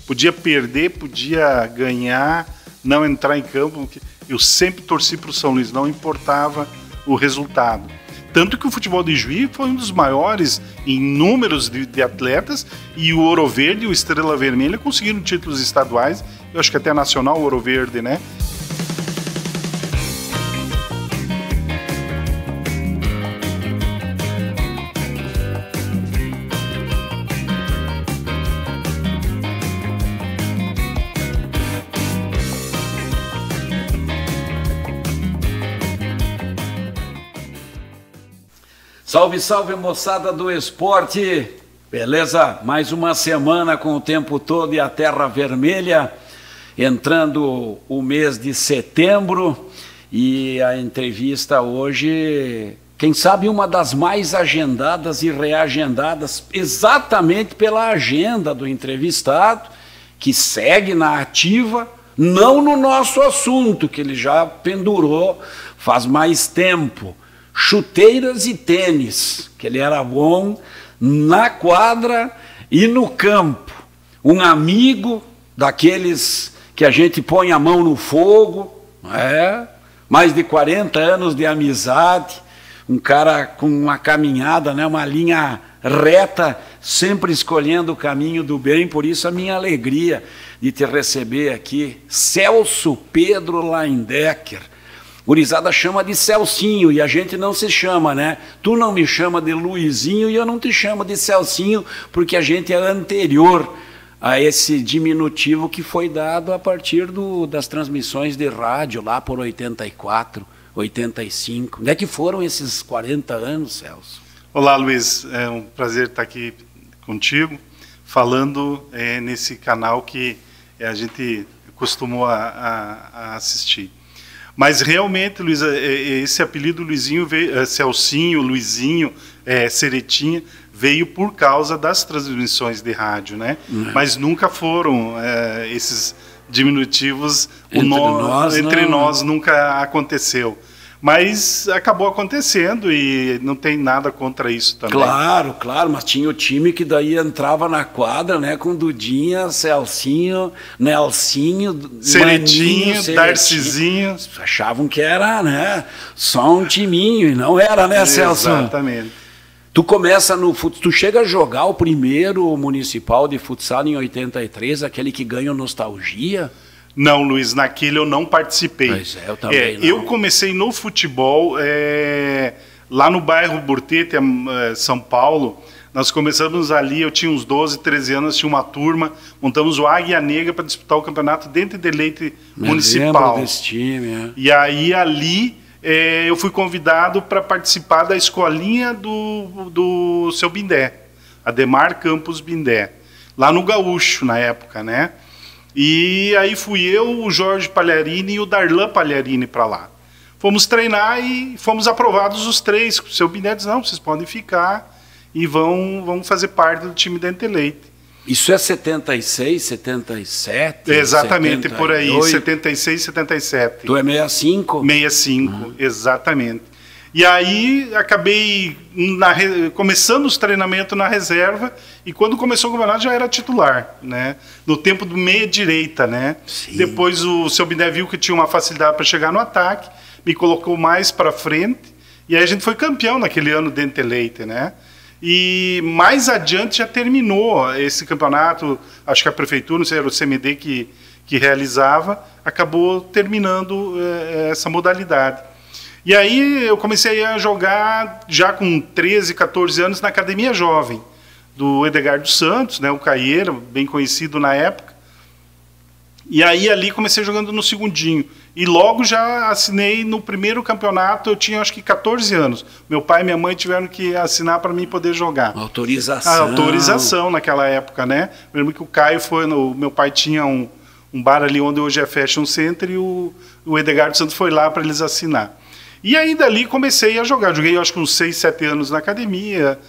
Podia perder, podia ganhar, não entrar em campo. Eu sempre torci para o São Luís, não importava o resultado. Tanto que o futebol de Juí foi um dos maiores em números de atletas, e o Ouro Verde e o Estrela Vermelha conseguiram títulos estaduais, eu acho que até nacional, o Ouro Verde, né? Salve, salve, moçada do esporte, beleza? Mais uma semana com o tempo todo e a terra vermelha, entrando o mês de setembro, e a entrevista hoje, quem sabe uma das mais agendadas e reagendadas, exatamente pela agenda do entrevistado, que segue na ativa, não no nosso assunto, que ele já pendurou faz mais tempo. Chuteiras e tênis, que ele era bom na quadra e no campo. Um amigo daqueles que a gente põe a mão no fogo, mais de 40 anos de amizade, um cara com uma caminhada, né, uma linha reta, sempre escolhendo o caminho do bem. Por isso a minha alegria de te receber aqui, Celso Pedro Laendecker. Gurizada chama de Celcinho, e a gente não se chama, né? Tu não me chama de Luizinho e eu não te chamo de Celcinho, porque a gente é anterior a esse diminutivo que foi dado a partir das transmissões de rádio, lá por 84, 85. Onde é que foram esses 40 anos, Celso? Olá, Luiz. É um prazer estar aqui contigo, falando nesse canal que a gente costumou a assistir. Mas realmente, Luiz, esse apelido Luizinho veio, Celcinho, Luizinho, Ceretinha, veio por causa das transmissões de rádio, né? Mas nunca foram esses diminutivos, entre nós nunca aconteceu. Mas acabou acontecendo e não tem nada contra isso também. Claro, claro, mas tinha o time que daí entrava na quadra, né, com Dudinha, Celcinho, Nelsinho, Ceretinho, Maninho, Darcizinho. Achavam que era, né, só um timinho, e não era, né, Celso? Exatamente. Tu começa tu chega a jogar o primeiro municipal de futsal em 83, aquele que ganha Nostalgia? Não, Luiz, naquele eu não participei. Pois eu também não. Eu comecei no futebol lá no bairro Burtete, São Paulo. Nós começamos ali, eu tinha uns 12, 13 anos, tinha uma turma, montamos o Águia Negra para disputar o campeonato dentro de Leite Municipal. Lembro desse time, E aí ali eu fui convidado para participar da escolinha do seu Bindé, Ademar Campos Bindé, lá no Gaúcho na época, né? E aí fui eu, o Jorge Pagliarini e o Darlan Pagliarini para lá. Fomos treinar e fomos aprovados os três. O seu Biné disse, não, vocês podem ficar e vão fazer parte do time da Enteleite. Isso é 76, 77? Exatamente, 78. por aí, 76, 77. Tu é 65? 65, exatamente. E aí acabei começando os treinamentos na reserva, e quando começou o campeonato já era titular, né? No tempo do meia-direita, né? Sim. Depois o seu Biné viu que tinha uma facilidade para chegar no ataque, me colocou mais para frente, e aí a gente foi campeão naquele ano de Enteleite, né? E mais adiante já terminou esse campeonato, acho que a prefeitura, não sei, era o CMD que realizava, acabou terminando essa modalidade. E aí eu comecei a jogar já com 13, 14 anos na Academia Jovem, do Edgar dos Santos, né, o Caieira, bem conhecido na época. E aí ali comecei jogando no segundinho. E logo já assinei no primeiro campeonato, eu tinha acho que 14 anos. Meu pai e minha mãe tiveram que assinar para mim poder jogar. Autorização. A autorização naquela época, né? Eu lembro que o Caio foi, meu pai tinha um bar ali onde hoje é Fashion Center, e o Edgar dos Santos foi lá para eles assinar. E aí dali comecei a jogar. Joguei acho que uns 6, 7 anos na academia,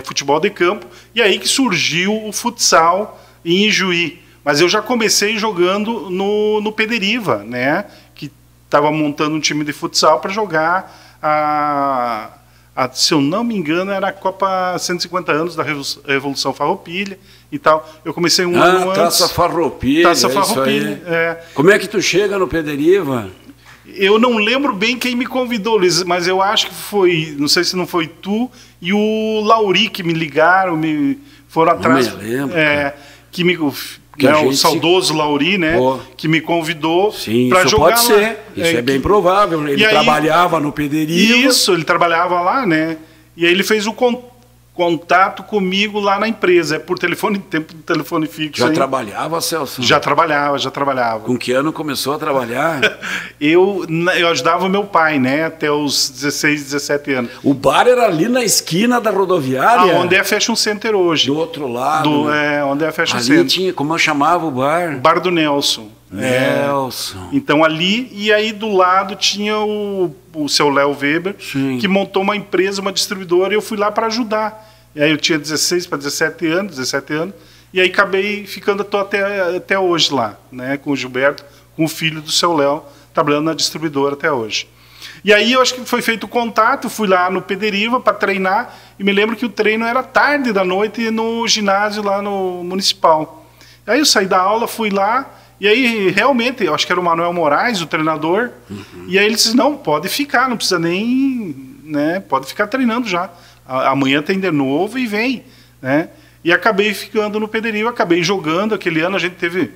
futebol de campo, e aí que surgiu o futsal em Ijuí. Mas eu já comecei jogando no Pederiva, né? Que estava montando um time de futsal para jogar se eu não me engano, era a Copa 150 anos da Revolução Farroupilha e tal. Eu comecei um ano antes. Taça Farroupilha. Taça Farroupilha, Como é que tu chega no Pederiva? Eu não lembro bem quem me convidou, Luiz, mas eu acho que foi, não sei se não foi tu, e o Lauri que me ligaram, foram atrás. Não me lembro. Que me... o saudoso Lauri, né? Que me convidou para jogar pode ser. Lá. Isso é bem provável. Ele trabalhava no Pederiva. Isso, ele trabalhava lá, né? E aí ele fez o contato comigo lá na empresa. É por telefone, tempo do telefone fixo. Já trabalhava, Celso? Já trabalhava. Com que ano começou a trabalhar? eu ajudava o meu pai, né? Até os 16, 17 anos. O bar era ali na esquina da rodoviária? Onde é a Fashion Center hoje. Do outro lado? Onde é a Fashion ali Center. Tinha, como eu chamava o bar? Bar do Nelson. Então ali, e aí do lado tinha o seu Léo Weber, que montou uma empresa, uma distribuidora, e eu fui lá para ajudar. E aí eu tinha 16 para 17 anos, e aí acabei ficando até hoje lá, né, com o Gilberto, com o filho do seu Léo, trabalhando na distribuidora até hoje. E aí eu acho que foi feito o contato, fui lá no Pederiva para treinar, e me lembro que o treino era tarde da noite no ginásio lá no Municipal. Aí eu saí da aula, fui lá, e aí, realmente, eu acho que era o Manuel Moraes, o treinador, e aí ele disse, não, pode ficar, não precisa nem, né, pode ficar treinando já. Amanhã tem de novo e vem, né? E acabei ficando no Pederiva, acabei jogando. Aquele ano a gente teve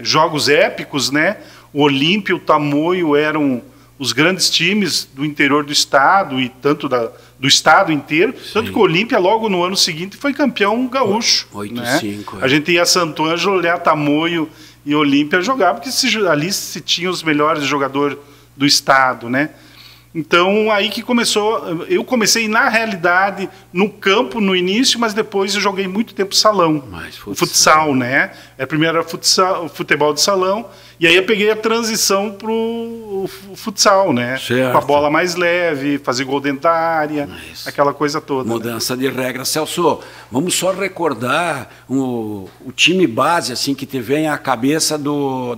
jogos épicos, né? O Olímpia e o Tamoio eram os grandes times do interior do estado, e tanto do estado inteiro. Tanto que o Olímpia, logo no ano seguinte, foi campeão gaúcho. 8-5. Né? A gente ia a Santo Ângelo olhar Tamoio e Olímpia jogar, porque ali se tinha os melhores jogadores do estado, né? Então, aí que começou... Eu comecei, na realidade, no campo, no início, mas depois eu joguei muito tempo salão. O futsal, né? Primeiro era futebol de salão, e aí eu peguei a transição para o futsal, né? Certo. Com a bola mais leve, fazer gol dentro da área, aquela coisa toda. Mudança de regra. Celso, vamos só recordar o time base, assim, que te vem à cabeça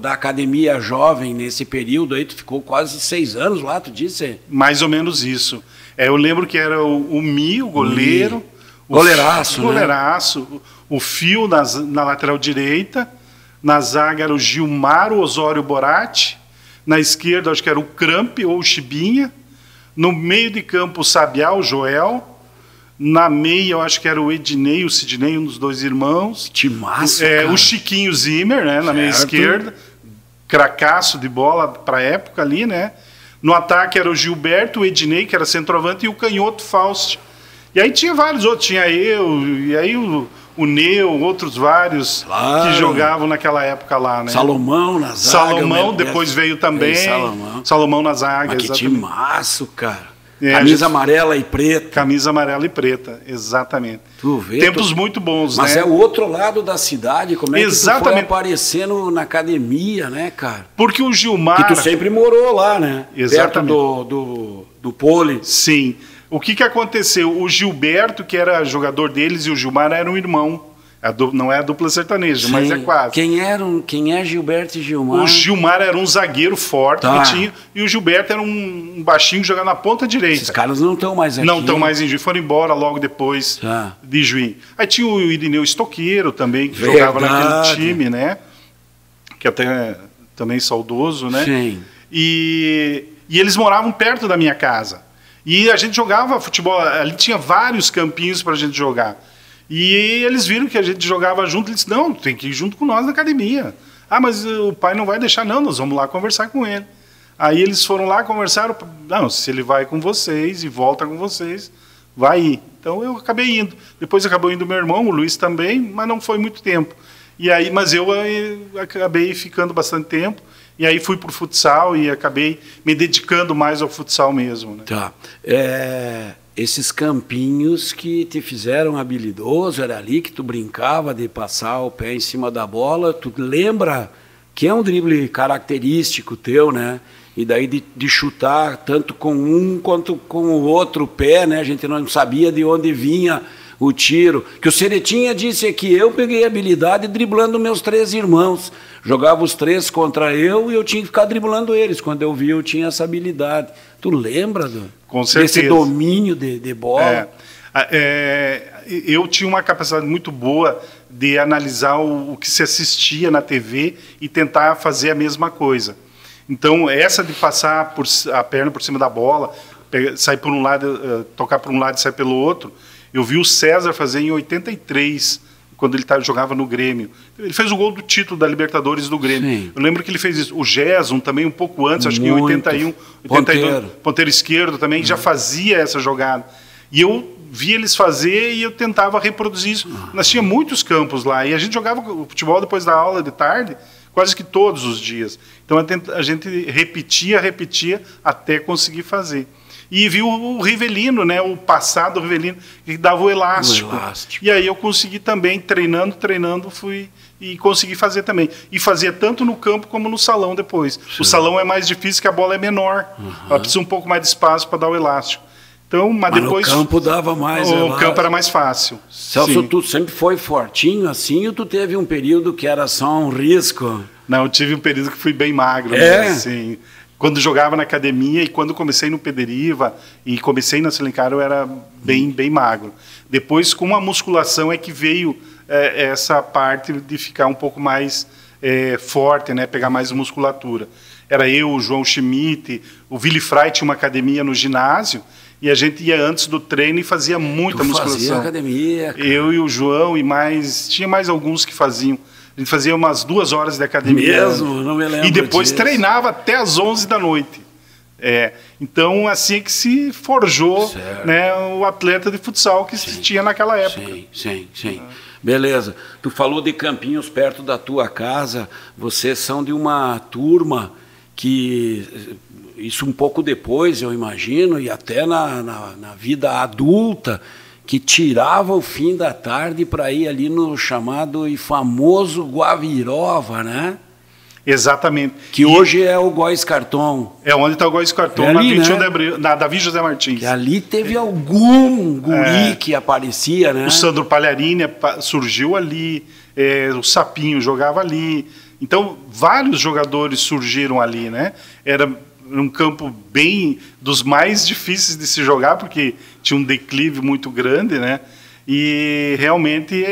da academia jovem nesse período aí. Tu ficou quase 6 anos lá, tu disse? Mais ou menos isso. Eu lembro que era o Mi, o goleiro. Goleiraço, Goleiraço. O Fio na lateral direita. Na zaga era o Gilmar, o Osório Borati. Na esquerda, acho que era o Cramp ou o Chibinha. No meio de campo, o Sabiá, o Joel. Na meia, eu acho que era o Ednei, o Sidney, um dos dois irmãos. Que massa, o Chiquinho Zimmer, né, na meia esquerda. Cracaço de bola para a época ali, né? No ataque era o Gilberto, o Ednei, que era centroavante, e o canhoto Faust. E aí tinha vários outros, tinha eu, e aí o Neu, outros vários que jogavam naquela época lá, né? Salomão na zaga. Salomão depois veio também. Salomão na zaga, exatamente. Que timaço, cara. Camisa amarela e preta. Camisa amarela e preta, exatamente. Tu vê, tempos muito bons, mas né? Mas é o outro lado da cidade, como é que tu foi aparecendo na academia, né, cara? Porque o Gilmar... Que tu sempre morou lá, né? Exatamente. Perto do Poli. Sim. O que aconteceu? O Gilberto, que era jogador deles, e o Gilmar eram irmão. Não é a dupla sertaneja, mas é quase. Quem é Gilberto e Gilmar? O Gilmar era um zagueiro forte que tinha, e o Gilberto era um baixinho que jogava na ponta direita. Esses caras não estão mais aqui. Não estão mais em Juiz, foram embora logo depois de Juiz. Aí tinha o Irineu Estoqueiro também, que jogava naquele time, né? Que até também saudoso, né? Sim. E eles moravam perto da minha casa. E a gente jogava futebol, ali tinha vários campinhos para a gente jogar. E eles viram que a gente jogava junto, eles disseram, não, tem que ir junto com nós na academia. Ah, mas o pai não vai deixar, não, nós vamos lá conversar com ele. Aí eles foram lá, conversaram, não, se ele vai com vocês e volta com vocês, vai ir. Então eu acabei indo. Depois acabou indo meu irmão, o Luiz também, mas não foi muito tempo. E aí, mas eu acabei ficando bastante tempo, e aí fui para o futsal e acabei me dedicando mais ao futsal mesmo. Né? Tá. Esses campinhos que te fizeram habilidoso, era ali que tu brincava de passar o pé em cima da bola, tu lembra que é um drible característico teu, né? E daí de chutar tanto com um quanto com o outro pé, né? A gente não sabia de onde vinha o tiro. Que o Seretinha disse que eu peguei habilidade driblando meus 3 irmãos. Jogava os 3 contra eu e eu tinha que ficar driblando eles. Quando eu vi, eu tinha essa habilidade. Tu lembra Com certeza. desse domínio de bola? Eu tinha uma capacidade muito boa de analisar o que se assistia na TV e tentar fazer a mesma coisa. Então, essa de passar a perna por cima da bola, sair por um lado, tocar por um lado e sair pelo outro, eu vi o César fazer em 83, quando ele jogava no Grêmio. Ele fez o gol do título da Libertadores do Grêmio. Sim. Eu lembro que ele fez isso. O Gerson também um pouco antes, acho que em 81, 82, ponteiro esquerdo também, já fazia essa jogada. E eu via eles fazer e eu tentava reproduzir isso. Nós tínhamos muitos campos lá e a gente jogava futebol depois da aula de tarde, quase que todos os dias. Então a gente repetia até conseguir fazer. E viu o Rivelino, né, o passado Rivelino, que dava o elástico. E aí eu consegui também, treinando, fui e consegui fazer também. E fazia tanto no campo como no salão depois. Sim. O salão é mais difícil, que a bola é menor. Ela precisa um pouco mais de espaço para dar o elástico. Então, mas depois... o campo dava mais. O campo era mais fácil. Celso, sim. Tu sempre foi fortinho assim ou tu teve um período que era só um risco? Não, eu tive um período que fui bem magro. Né, assim. Quando jogava na academia e quando comecei no Pederiva e comecei na Selencar, eu era bem magro. Depois, com a musculação, é que veio essa parte de ficar um pouco mais forte, né, pegar mais musculatura. Era eu, o João Schmidt, o Willi Frey tinha uma academia no ginásio, e a gente ia antes do treino e fazia muita musculação. Fazia academia, cara. Eu e o João tinha mais alguns que faziam. A gente fazia umas 2 horas de academia. Mesmo? Não me lembro E depois disso. treinava até as 11 da noite. Então, assim é que se forjou, né, o atleta de futsal que se tinha naquela época. Sim. Beleza. Tu falou de campinhos perto da tua casa. Vocês são de uma turma que... Isso um pouco depois, eu imagino, e até na vida adulta, que tirava o fim da tarde para ir ali no chamado e famoso Guavirova, né? Exatamente. Que hoje é o Góis Carton. É onde está o Góis Carton, ali, na 21 né? de abril, na Davi José Martins. Que ali teve algum guri que aparecia, né? O Sandro Palharini surgiu ali, o Sapinho jogava ali. Então, vários jogadores surgiram ali, né? Era um campo bem dos mais difíceis de se jogar, porque tinha um declive muito grande, né? E realmente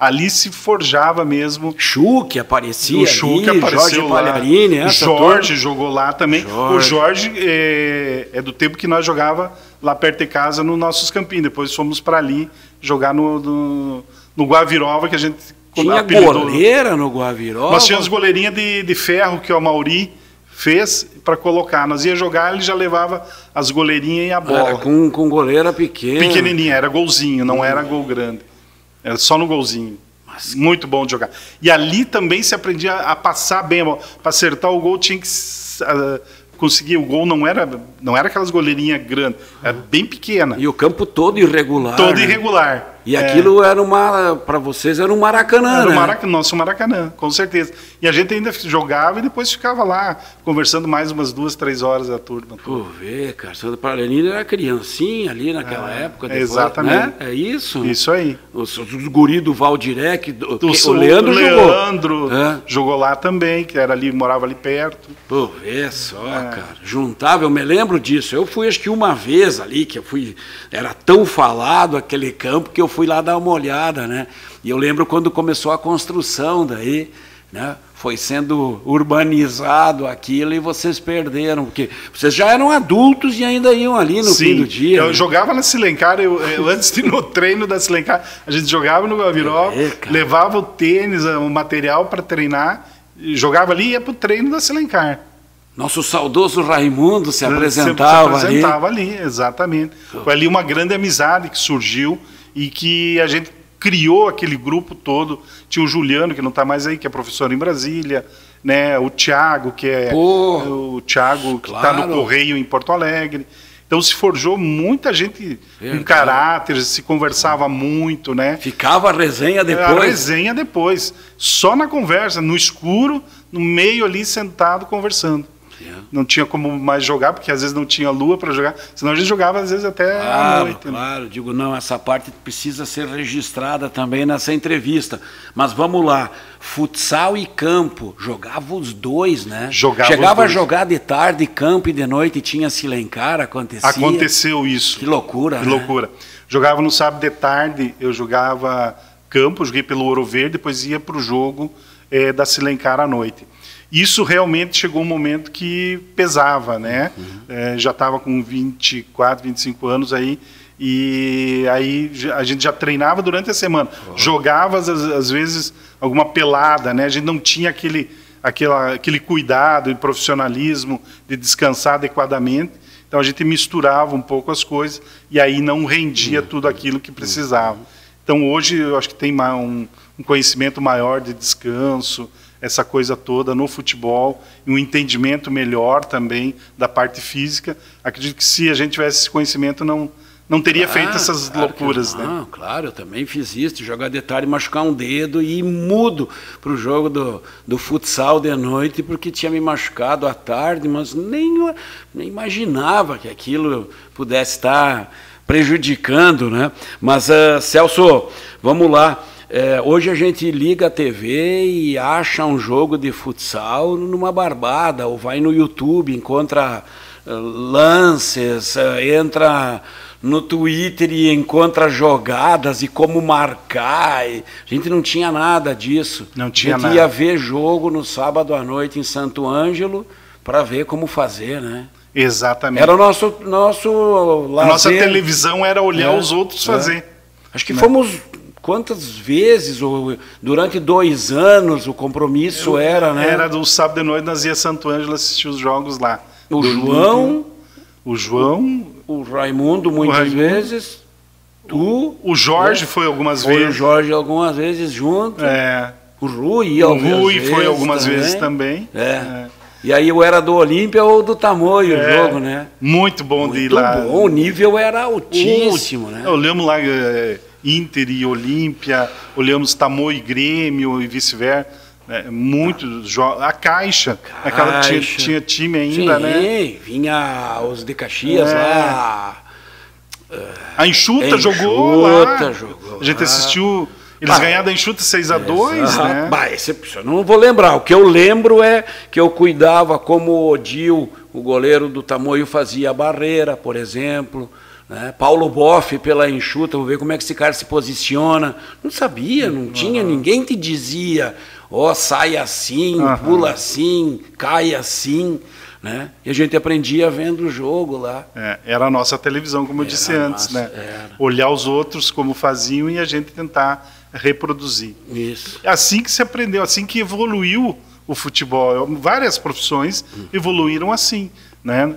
ali se forjava mesmo. Chuque aparecia, o Chuque ali, apareceu Jorge lá. Palharini, o Jorge jogou lá também. O Jorge é do tempo que nós jogava lá perto de casa nos nossos campinhos. Depois fomos para ali jogar no Guavirova, que a gente tinha goleira no Guavirova. Nós tínhamos goleirinha de ferro que o Mauri fez para colocar. Nós ia jogar, ele já levava as goleirinhas e a bola. Era com goleira pequena. Pequenininha, era golzinho, não era gol grande. Era só no golzinho. Mas... Muito bom de jogar. E ali também se aprendia a passar bem a bola. Para acertar o gol tinha que conseguir. O gol não era aquelas goleirinhas grandes, era bem pequena. E o campo todo irregular. Todo irregular. E aquilo era para vocês era um Maracanã, era nosso Maracanã, com certeza. E a gente ainda jogava e depois ficava lá, conversando mais umas 2, 3 horas a turma. Pô, cara, Sandro Palharini era criancinha ali naquela época. Depois, exatamente. Né? É isso? Isso aí. Os guri do Valdirec, o Leandro jogou. O Leandro jogou lá também, que era ali, morava ali perto. Pô, vê só, cara. Juntava, eu me lembro disso. Eu fui acho que uma vez ali, que eu fui, era tão falado aquele campo que eu fui lá dar uma olhada, né? E eu lembro quando começou a construção daí, né? Foi sendo urbanizado aquilo e vocês perderam, porque vocês já eram adultos e ainda iam ali no fim do dia. Eu jogava na Selencar, eu antes de ir no treino da Selencar, a gente jogava no Guaviró, levava o tênis, o material para treinar, jogava ali e ia para o treino da Selencar. Nosso saudoso Raimundo se apresentava ali, exatamente. Foi ali uma grande amizade que surgiu e que a gente criou aquele grupo todo. Tinha o Juliano, que não está mais aí, que é professor em Brasília, né? O Thiago, que é o Thiago, que está no Correio em Porto Alegre. Então se forjou muita gente com caráter, se conversava muito, né? Ficava a resenha depois? A resenha depois, só na conversa, no escuro, no meio ali, sentado, conversando. não tinha como mais jogar, porque às vezes não tinha lua para jogar, senão a gente jogava às vezes até à noite. Claro, né? Digo, não, essa parte precisa ser registrada também nessa entrevista. Mas vamos lá, futsal e campo, jogava os dois, né? Chegava a jogar de tarde, campo e de noite, tinha Silencar, acontecia? Aconteceu isso. Que loucura, né? Que loucura. Jogava no sábado de tarde, eu jogava campo, joguei pelo Ouro Verde, depois ia para o jogo da Silencar à noite. Isso realmente chegou um momento que pesava, né? Já estava com 24, 25 anos aí, e aí a gente já treinava durante a semana. Jogava, às vezes, alguma pelada, né? A gente não tinha aquele cuidado e profissionalismo de descansar adequadamente. Então a gente misturava um pouco as coisas e aí não rendia tudo aquilo que precisava. Então hoje eu acho que tem um conhecimento maior de descanso, essa coisa toda no futebol, e um entendimento melhor também da parte física. Acredito que se a gente tivesse esse conhecimento não teria feito essas loucuras, né? Claro, eu também fiz isso, jogar de tarde, machucar um dedo e ir mudo para o jogo do futsal de noite, porque tinha me machucado à tarde, mas nem imaginava que aquilo pudesse estar prejudicando, né? Mas, Celso, vamos lá. Hoje a gente liga a TV e acha um jogo de futsal numa barbada, ou vai no YouTube, encontra lances, entra no Twitter e encontra jogadas e como marcar. A gente não tinha nada disso. Não tinha nada. A gente ia ver jogo no sábado à noite em Santo Ângelo para ver como fazer, né? Exatamente. Era o nosso lazer. A nossa televisão era olhar os outros fazer. Acho que fomos... Quantas vezes, durante 2 anos, o compromisso era, né? Era do sábado de noite, nós ia a Santo Ângelo assistir os jogos lá. O João, o Raimundo muitas vezes, o Jorge foi algumas vezes. O Jorge algumas vezes junto. O Rui foi algumas vezes também. E aí eu era do Olímpia ou do Tamoio o jogo, né? Muito bom de ir lá. Muito bom, o nível era altíssimo, né? Olhamos lá Inter e Olímpia, olhamos Tamoio e Grêmio e vice-versa. Muitos jogos. A Caixa, aquela tinha time ainda, né? Vinha os de Caxias lá. A Enxuta jogou lá. A gente assistiu. Eles ganharam da Enxuta 6-2, né? Esse eu não vou lembrar. O que eu lembro é que eu cuidava como o Odil, o goleiro do Tamoio, fazia a barreira, por exemplo. Né? Paulo Boff pela Enxuta, vou ver como é que esse cara se posiciona. Não sabia, não tinha, ninguém te dizia, sai assim, pula assim, cai assim, né? E a gente aprendia vendo o jogo lá. Era a nossa televisão, como eu disse antes, né? Olhar os outros como faziam e a gente tentar reproduzir. Isso. Assim que se aprendeu, assim que evoluiu o futebol. Várias profissões evoluíram assim. Né?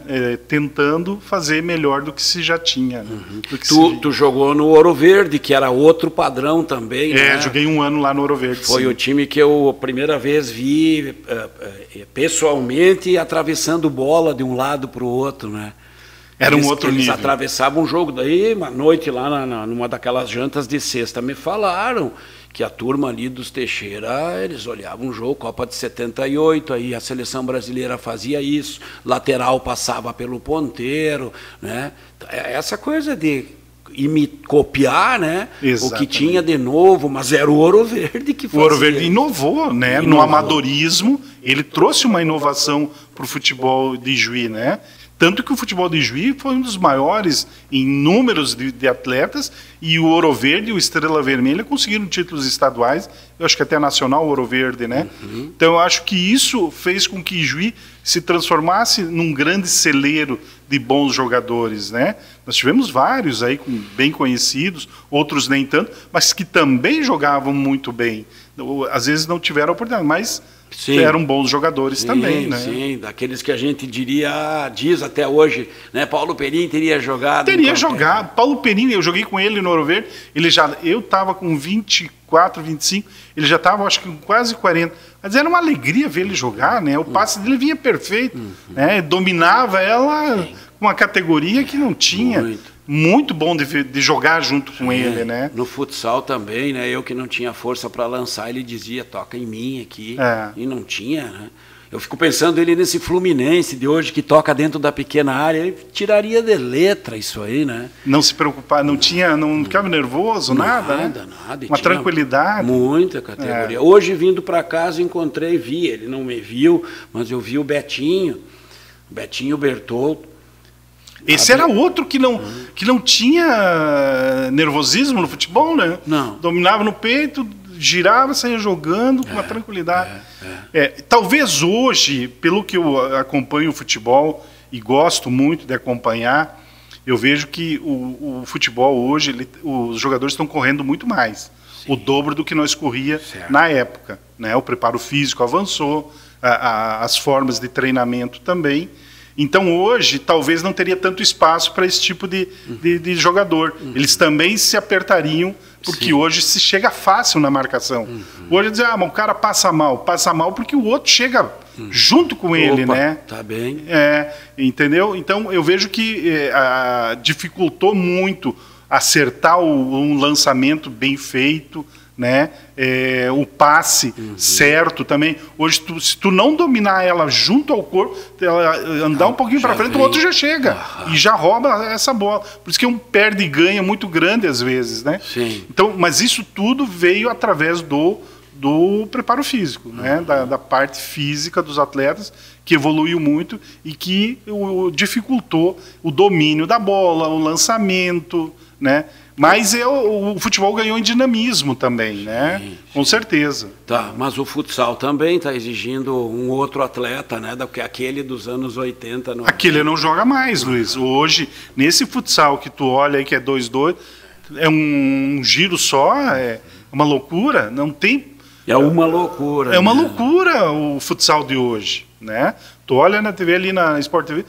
Tentando fazer melhor do que se já tinha. Né? Tu jogou no Ouro Verde, que era outro padrão também. Né? Joguei 1 ano lá no Ouro Verde. Foi o time que eu a primeira vez vi pessoalmente atravessando bola de um lado para o outro. Né? Era um outro nível. Eles atravessavam um jogo. Daí, uma noite lá, numa daquelas jantas de sexta, me falaram que a turma ali dos Teixeira, eles olhavam um jogo, Copa de 78, aí a seleção brasileira fazia isso, lateral passava pelo ponteiro, né? Essa coisa de copiar, né? O que tinha de novo, mas era o Ouro Verde que fazia. O Ouro Verde inovou, né? No amadorismo, ele trouxe uma inovação para o futebol de Juí, né? Tanto que o futebol de Juí foi um dos maiores em números de atletas, e o Ouro Verde e o Estrela Vermelha conseguiram títulos estaduais, eu acho que até nacional, o Ouro Verde, né? Então eu acho que isso fez com que Juí se transformasse num grande celeiro de bons jogadores, né? Nós tivemos vários aí bem conhecidos, outros nem tanto, mas que também jogavam muito bem. Às vezes não tiveram oportunidade, mas eram bons jogadores também, né? Sim, daqueles que a gente diz até hoje, né? Paulo Perin teria jogado. Teria jogado. Paulo Perin, eu joguei com ele no Ouro Verde, eu estava com 24, 25, ele já estava, acho que com quase 40. Mas era uma alegria ver ele jogar, né? O passe dele vinha perfeito, né? Dominava ela com uma categoria que não tinha. Muito bom de jogar junto com ele, né? No futsal também, né? Eu que não tinha força para lançar, ele dizia, toca em mim aqui. E não tinha, né? Eu fico pensando ele nesse Fluminense de hoje que toca dentro da pequena área, ele tiraria de letra isso aí, né? Não se preocupar, não ficava nervoso, nada, né? Nada. Uma tranquilidade. Muita categoria. Hoje, vindo para casa, vi, ele não me viu, mas eu vi o Betinho Bertoldo. Esse era outro que não tinha nervosismo no futebol, né? Não. Dominava no peito, girava, saía jogando com uma tranquilidade. Talvez hoje, pelo que eu acompanho o futebol e gosto muito de acompanhar, eu vejo que o futebol hoje, os jogadores estão correndo muito mais. Sim. O dobro do que nós corria na época, né? O preparo físico avançou, as formas de treinamento também. Então hoje talvez não teria tanto espaço para esse tipo de jogador. Eles também se apertariam, porque hoje se chega fácil na marcação. Hoje dizer, mas o cara passa mal porque o outro chega junto com ele, né? Tá bem. Entendeu? Então eu vejo que dificultou muito acertar um lançamento bem feito, né? O passe certo também. Hoje, se tu não dominar ela junto ao corpo, ela andar um pouquinho para frente, o outro já chega e já rouba essa bola. Por isso que é um perde e ganha muito grande às vezes, né? Sim. Então, mas isso tudo veio através do preparo físico, né? Da parte física dos atletas, que evoluiu muito e que dificultou o domínio da bola, o lançamento, né? Mas o futebol ganhou em dinamismo também, né? Sim. Com certeza. Tá, mas o futsal também está exigindo um outro atleta, né? Do que aquele dos anos 80. Aquele não joga mais, Luiz. Hoje, nesse futsal que tu olha aí, que é 2-2, é um giro só, é uma loucura, não tem... É uma loucura. É uma loucura o futsal de hoje, né? Tu olha na TV ali, na Sport TV,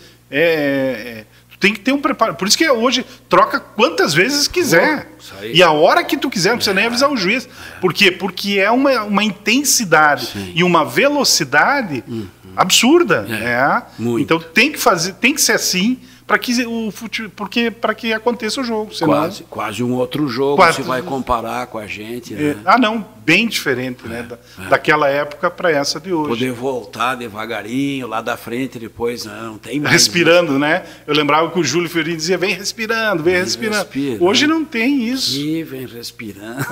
tem que ter um preparo. Por isso que hoje troca quantas vezes quiser. E a hora que tu quiser, não precisa nem avisar o juiz. Por quê? Porque é uma intensidade e uma velocidade absurda. Então tem que ser assim para que aconteça o jogo. Senão... Quase um outro jogo, se vai comparar com a gente. Né? Não, bem diferente, né? Daquela época para essa de hoje. Poder voltar devagarinho, lá da frente, depois não tem mais. Respirando, né? Eu lembrava que o Júlio Fiorino dizia, vem respirando, vem respirando. Hoje não tem isso. Vem respirando.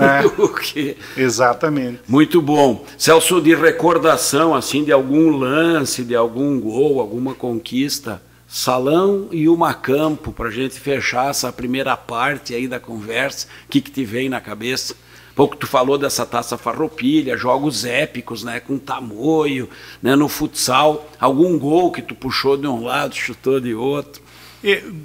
Exatamente. Muito bom. Celso, de recordação, assim, de algum lance, de algum gol, alguma conquista... Salão e uma campo, para a gente fechar essa primeira parte aí da conversa, o que te vem na cabeça? Pouco tu falou dessa Taça Farroupilha, jogos épicos, né, com tamoio, né, no futsal, algum gol que tu puxou de um lado, chutou de outro?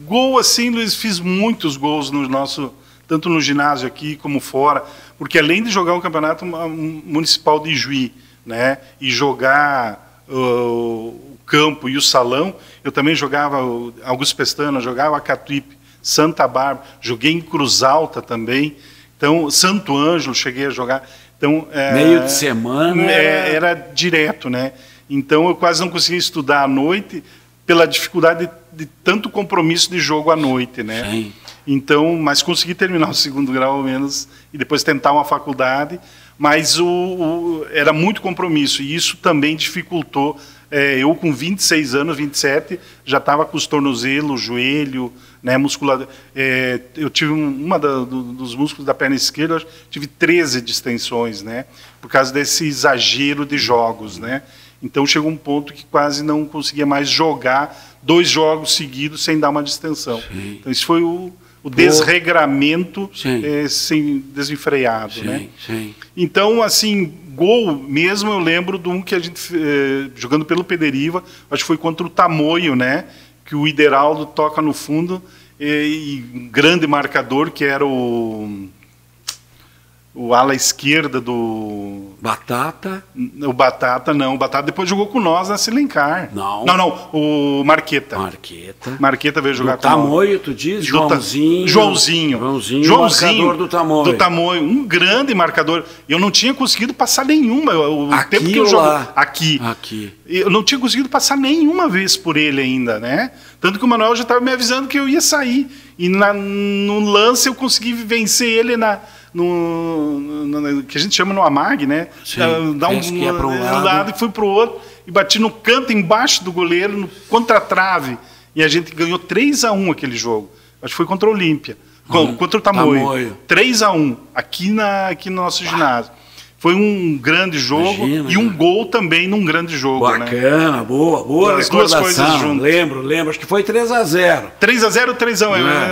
Gol assim, Luiz, fiz muitos gols no nosso, tanto no ginásio aqui como fora, porque além de jogar um campeonato municipal de Juí, né, e jogar o campo e o salão, eu também jogava Augusto Pestana, jogava Catuípe, Santa Bárbara, joguei em Cruz Alta também, então Santo Ângelo cheguei a jogar. Então, meio de semana? Era direto, né? Então eu quase não conseguia estudar à noite pela dificuldade de tanto compromisso de jogo à noite, né? Sim. Então, mas consegui terminar o segundo grau ao menos e depois tentar uma faculdade, mas era muito compromisso e isso também dificultou. Eu com 26 anos, 27, já estava com os tornozelos, joelho, né, musculatura. Eu tive dos músculos da perna esquerda, tive 13 distensões, né, por causa desse exagero de jogos, né. Então chegou um ponto que quase não conseguia mais jogar 2 jogos seguidos sem dar uma distensão. Sim. Então isso foi o desregramento desenfreado, né? Sim. Então, assim, gol mesmo, eu lembro de um que a gente, jogando pelo Pederiva, acho que foi contra o Tamoio, né? Que o Ideraldo toca no fundo, e um grande marcador, que era o ala esquerda do... Batata? O Batata depois jogou com nós na Silencar. Não, o Marqueta. Marqueta veio jogar com nós. Tamoio, tu diz? Joãozinho, marcador do Tamoio. Do Tamoio, um grande marcador. Eu não tinha conseguido passar nenhuma. Aqui tempo que eu jogo aqui. Eu não tinha conseguido passar nenhuma vez por ele ainda, né? Tanto que o Manuel já estava me avisando que eu ia sair. E no lance eu consegui vencer ele que a gente chama no Amag, né? Sim, Dá que é para um lado e fui para o outro, e bati no canto embaixo do goleiro, no contra-trave, e a gente ganhou 3-1 aquele jogo. Acho que foi contra o Olímpia, contra o Tamoio. 3-1, aqui no nosso ginásio. Foi um grande jogo. Imagina, e um gol também num grande jogo. Bacana, né? boa as duas coisas juntas. Lembro, acho que foi 3-0. 3-0 ou 3-1?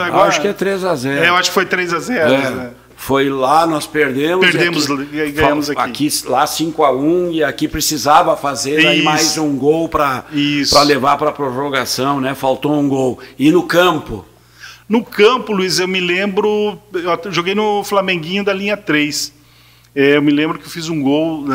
Agora, acho que é 3-0. Eu acho que foi 3-0. Né? Foi lá, nós perdemos. E ganhamos aqui. Lá 5-1 e aqui precisava fazer aí mais um gol para levar para a prorrogação, né? Faltou um gol. E no campo? No campo, Luiz, eu me lembro, eu joguei no Flamenguinho da linha 3. Eu me lembro que eu fiz um gol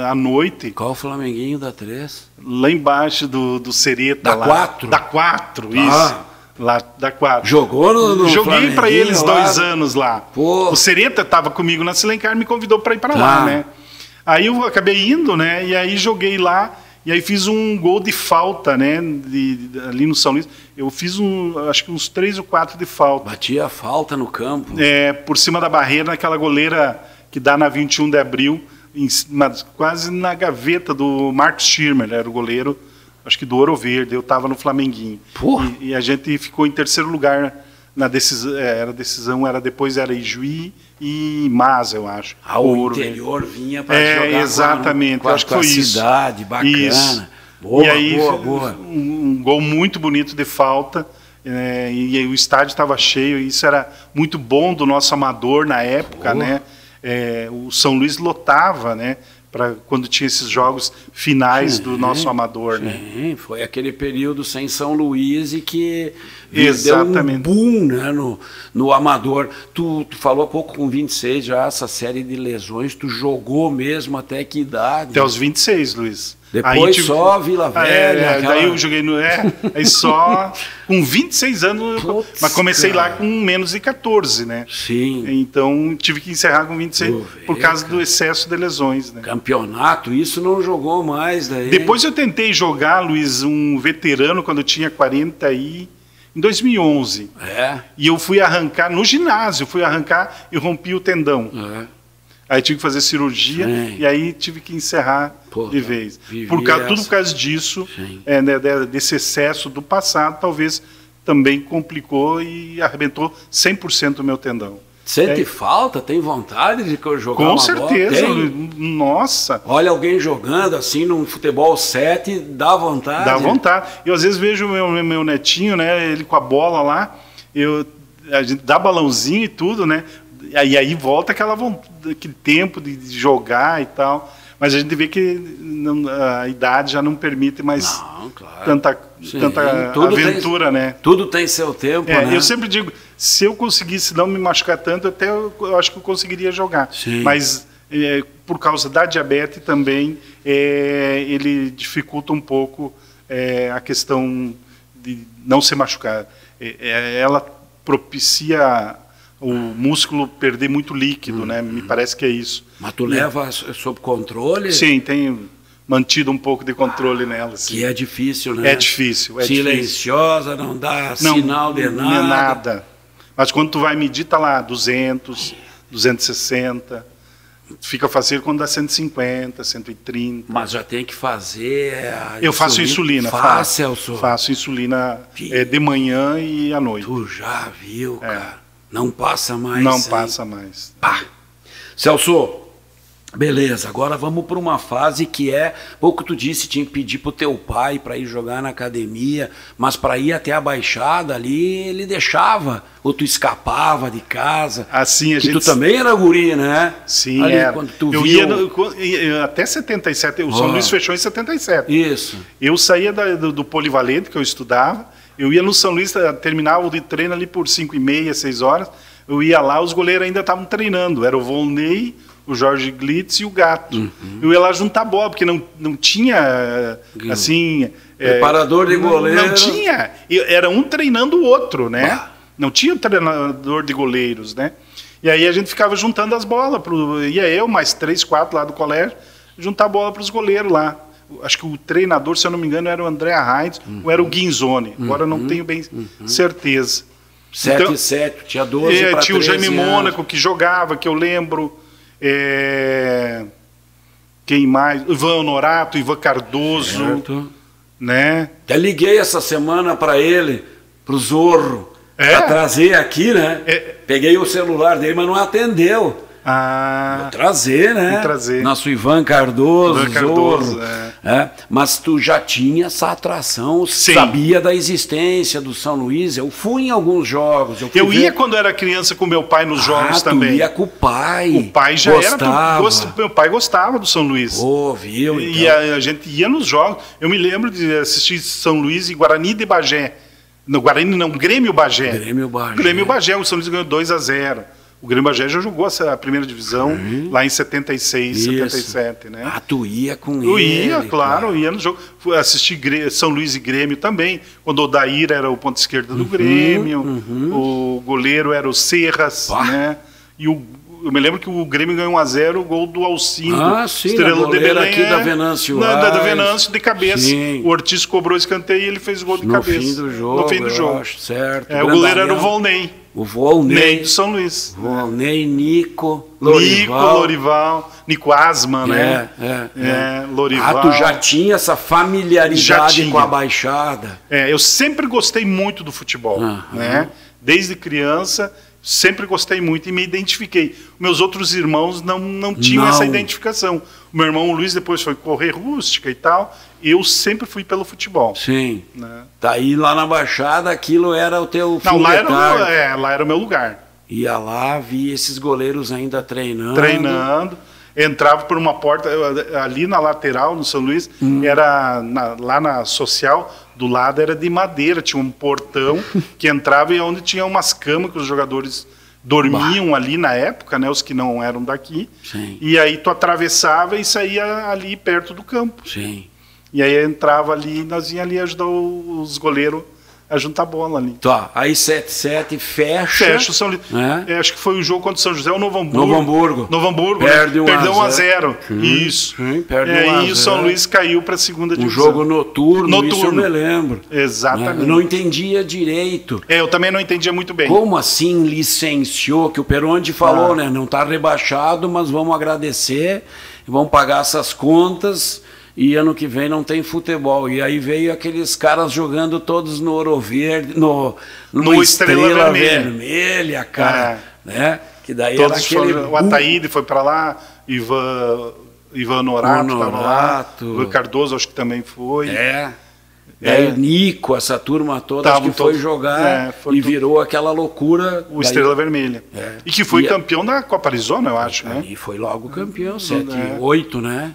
à noite. Qual o Flamenguinho da 3? Lá embaixo do Sereta. Da 4? Da 4, isso. Lá da 4. Jogou no Joguei para eles lá. 2 anos lá. Pô. O Sereta estava comigo na Silencar, me convidou para ir para lá, né? Aí eu acabei indo, né? E aí joguei lá. E aí fiz um gol de falta, né? Ali no São Luís. Eu fiz acho que uns 3 ou 4 de falta. Batia a falta no campo. Por cima da barreira, naquela goleira que dá na 21 de abril, quase na gaveta do Marcos Schirmer, era o goleiro, acho que do Ouro Verde, eu estava no Flamenguinho. E a gente ficou em terceiro lugar na decisão, depois era Ijuí e Mas, eu acho. O interior vinha para jogar exatamente, com a acho que foi cidade, isso. bacana. Isso. Boa, e aí, boa. Um gol muito bonito de falta, e o estádio estava cheio, e isso era muito bom do nosso amador na época, né? O São Luís lotava, né? Quando tinha esses jogos finais do nosso amador, né? Foi aquele período sem São Luís e que exatamente. Deu um boom, né, no amador. Tu falou há pouco com 26 já, essa série de lesões, tu jogou mesmo até que idade? Até os 26, Luiz. Depois só Vila Velha. Daí eu joguei aí só com 26 anos, mas comecei lá com menos de 14, né? Sim. Então tive que encerrar com 26 por causa do excesso de lesões, né? Campeonato, isso não jogou mais daí. Depois eu tentei jogar, Luiz, um veterano quando eu tinha 40 em 2011. E eu fui arrancar no ginásio, e rompi o tendão. Aí tive que fazer cirurgia e aí tive que encerrar de vez. Tudo por causa disso, desse excesso do passado, talvez também complicou e arrebentou 100% o meu tendão. Sente falta? Tem vontade de jogar com uma certeza, bola? Nossa. Olha alguém jogando assim num futebol 7, dá vontade. Dá vontade. Eu às vezes vejo o meu netinho, né, ele com a bola lá, a gente dá balãozinho e tudo, né? E aí volta aquele tempo de jogar e tal. Mas a gente vê que a idade já não permite mais tanta aventura, né? Tudo tem seu tempo, né? Eu sempre digo, se eu conseguisse não me machucar tanto, eu acho que eu conseguiria jogar. Sim. Mas por causa da diabetes também, ele dificulta um pouco a questão de não se machucar. Ela propicia o músculo perder muito líquido, né? Me parece que é isso. Mas tu leva sob controle? Sim, tenho mantido um pouco de controle nela. Sim. Que é difícil, né? É difícil. Silenciosa, não dá sinal de nada. Não é nada. Mas quando tu vai medir, tá lá 200, 260. Fica fácil quando dá 150, 130. Mas já tem que fazer eu faço insulina. Faço insulina de manhã e à noite. Tu já viu, cara. Não passa mais. Não passa mais. Pá. Celso, beleza, agora vamos para uma fase que pouco tu disse, tinha que pedir pro teu pai para ir jogar na academia, mas para ir até a Baixada ali, ele deixava, ou tu escapava de casa. Assim, tu também era guri, né? Sim, ali, era. Quando tu ia até 77, o São Luís fechou em 77. Isso. Eu saía do polivalente, que eu estudava, eu ia no São Luís, terminava o de treino ali por 5h30, 6 horas, eu ia lá, os goleiros ainda estavam treinando, era o Volney, o Jorge Glitz e o Gato. Eu ia lá juntar bola, porque não tinha, assim... Preparador de goleiro. Não tinha, era um treinando o outro, né? Não tinha treinador de goleiros, né? E aí a gente ficava juntando as bolas, ia eu, mais 3, 4 lá do colégio, juntar bola para os goleiros lá. Acho que o treinador, se eu não me engano, era o André Heinz ou era o Guinzoni. Agora não tenho bem certeza. 7 Então, e 7, tinha 12 para 13 tinha o Jaime anos. Mônaco que jogava, que eu lembro. Quem mais? Ivan Honorato, Ivan Cardoso. Certo. Né? Até liguei essa semana para ele, pro Zorro, para trazer aqui, né? Peguei o celular dele, mas não atendeu. Vou trazer, né? Vou trazer. Nosso Ivan Cardoso, Cardoso, Zorro. Mas tu já tinha essa atração, Sim. sabia da existência do São Luís. Eu fui em alguns jogos. Eu ia quando era criança com meu pai nos jogos também. Tu ia com o pai. O pai já gostava. Meu pai gostava do São Luís. Viu? Então. E a gente ia nos jogos. Eu me lembro de assistir São Luís e Guarani de Bagé. No Guarani não, Grêmio Bagé. Grêmio Bagé, o São Luís ganhou 2-0. O Grêmio Bagé já jogou a primeira divisão lá em 76, 77, né? Tu ia com ele? Eu ia, claro, eu ia no jogo. Fui assistir São Luís e Grêmio também, quando o Odair era o ponto esquerdo do Grêmio, o goleiro era o Serras, né? E eu me lembro que o Grêmio ganhou 1-0, o gol do Alcindo. Sim, Estrela de Belém, aqui da Venâncio da Venâncio, de cabeça. Sim. O Ortiz cobrou escanteio e ele fez o gol de cabeça. No fim do jogo. Acho, certo. O goleiro era o Volney. O Volney do São Luís. Volney, Nico, Lorival, Nico Asman, né? Lorival. Tu já tinha essa familiaridade com a Baixada? Eu sempre gostei muito do futebol, né? Desde criança, sempre gostei muito e me identifiquei. Meus outros irmãos não tinham essa identificação. O meu irmão Luiz depois foi correr rústica e tal. Eu sempre fui pelo futebol. Sim. Né? Daí lá na Baixada, aquilo era o teu Não, lá era o meu lugar. Ia lá, via esses goleiros ainda treinando. Treinando. Entrava por uma porta, ali na lateral, no São Luís, era lá na Social, do lado era de madeira, tinha um portão que entrava e onde tinha umas camas que os jogadores dormiam ali na época, né, os que não eram daqui. Sim. E aí tu atravessava e saía ali perto do campo. Sim. E aí entrava ali, nós íamos ali ajudar os goleiros a juntar bola ali. Tá, aí 7-7 fecha o São Luís. Acho que foi o jogo contra o São José, o Novo Hamburgo. Perdeu 1-0. Isso. Perde 1-0. E aí o São Luís caiu para a segunda divisão. Um jogo noturno, isso eu me lembro. Exatamente. Eu não entendia direito. Eu também não entendia muito bem. Como assim licenciou, que o Peronde falou, né? Não está rebaixado, mas vamos agradecer, vamos pagar essas contas. E ano que vem não tem futebol. E aí veio aqueles caras jogando todos no Ouro Verde, no Estrela Vermelha, cara. Né? Que daí todos era aquele... O Ataíde foi para lá, Ivan Honorato estava lá, o Cardoso acho que também foi. Daí Nico, essa turma toda, acho que foi jogar e virou aquela loucura. O Estrela Vermelha. E que foi campeão da Copa Arizona, eu acho, né? E foi logo campeão, 7-8, né?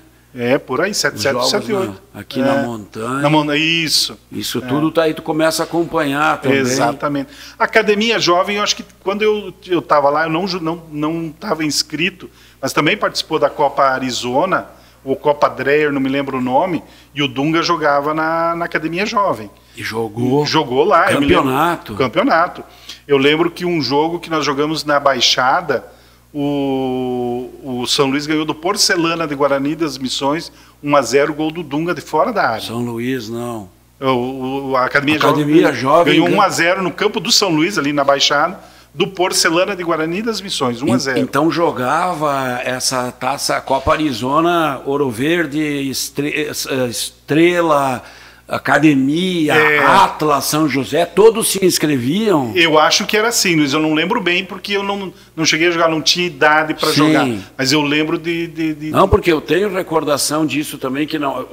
Por aí, 7-7, 7-8. Aqui na montanha. Isso tudo tá aí, tu começa a acompanhar também. Exatamente. Academia Jovem, eu acho que quando eu estava lá, eu não estava inscrito, mas também participou da Copa Arizona, ou Copa Dreyer, não me lembro o nome, e o Dunga jogava na Academia Jovem. E jogou? Jogou lá. Campeonato. Campeonato. Eu lembro que um jogo que nós jogamos na Baixada, o São Luís ganhou do Porcelana de Guarani das Missões 1-0, gol do Dunga de fora da área. São Luís não. A Academia Jovem ganhou 1-0 no campo do São Luís, ali na Baixada, do Porcelana de Guarani das Missões, 1-0. Então jogava essa taça Copa Arizona, Ouro Verde, Estrela, Academia, Atlas, São José, todos se inscreviam? Eu acho que era assim, Luiz, eu não lembro bem porque eu não cheguei a jogar, não tinha idade para jogar, mas eu lembro de... Não, porque eu tenho recordação disso também, que não,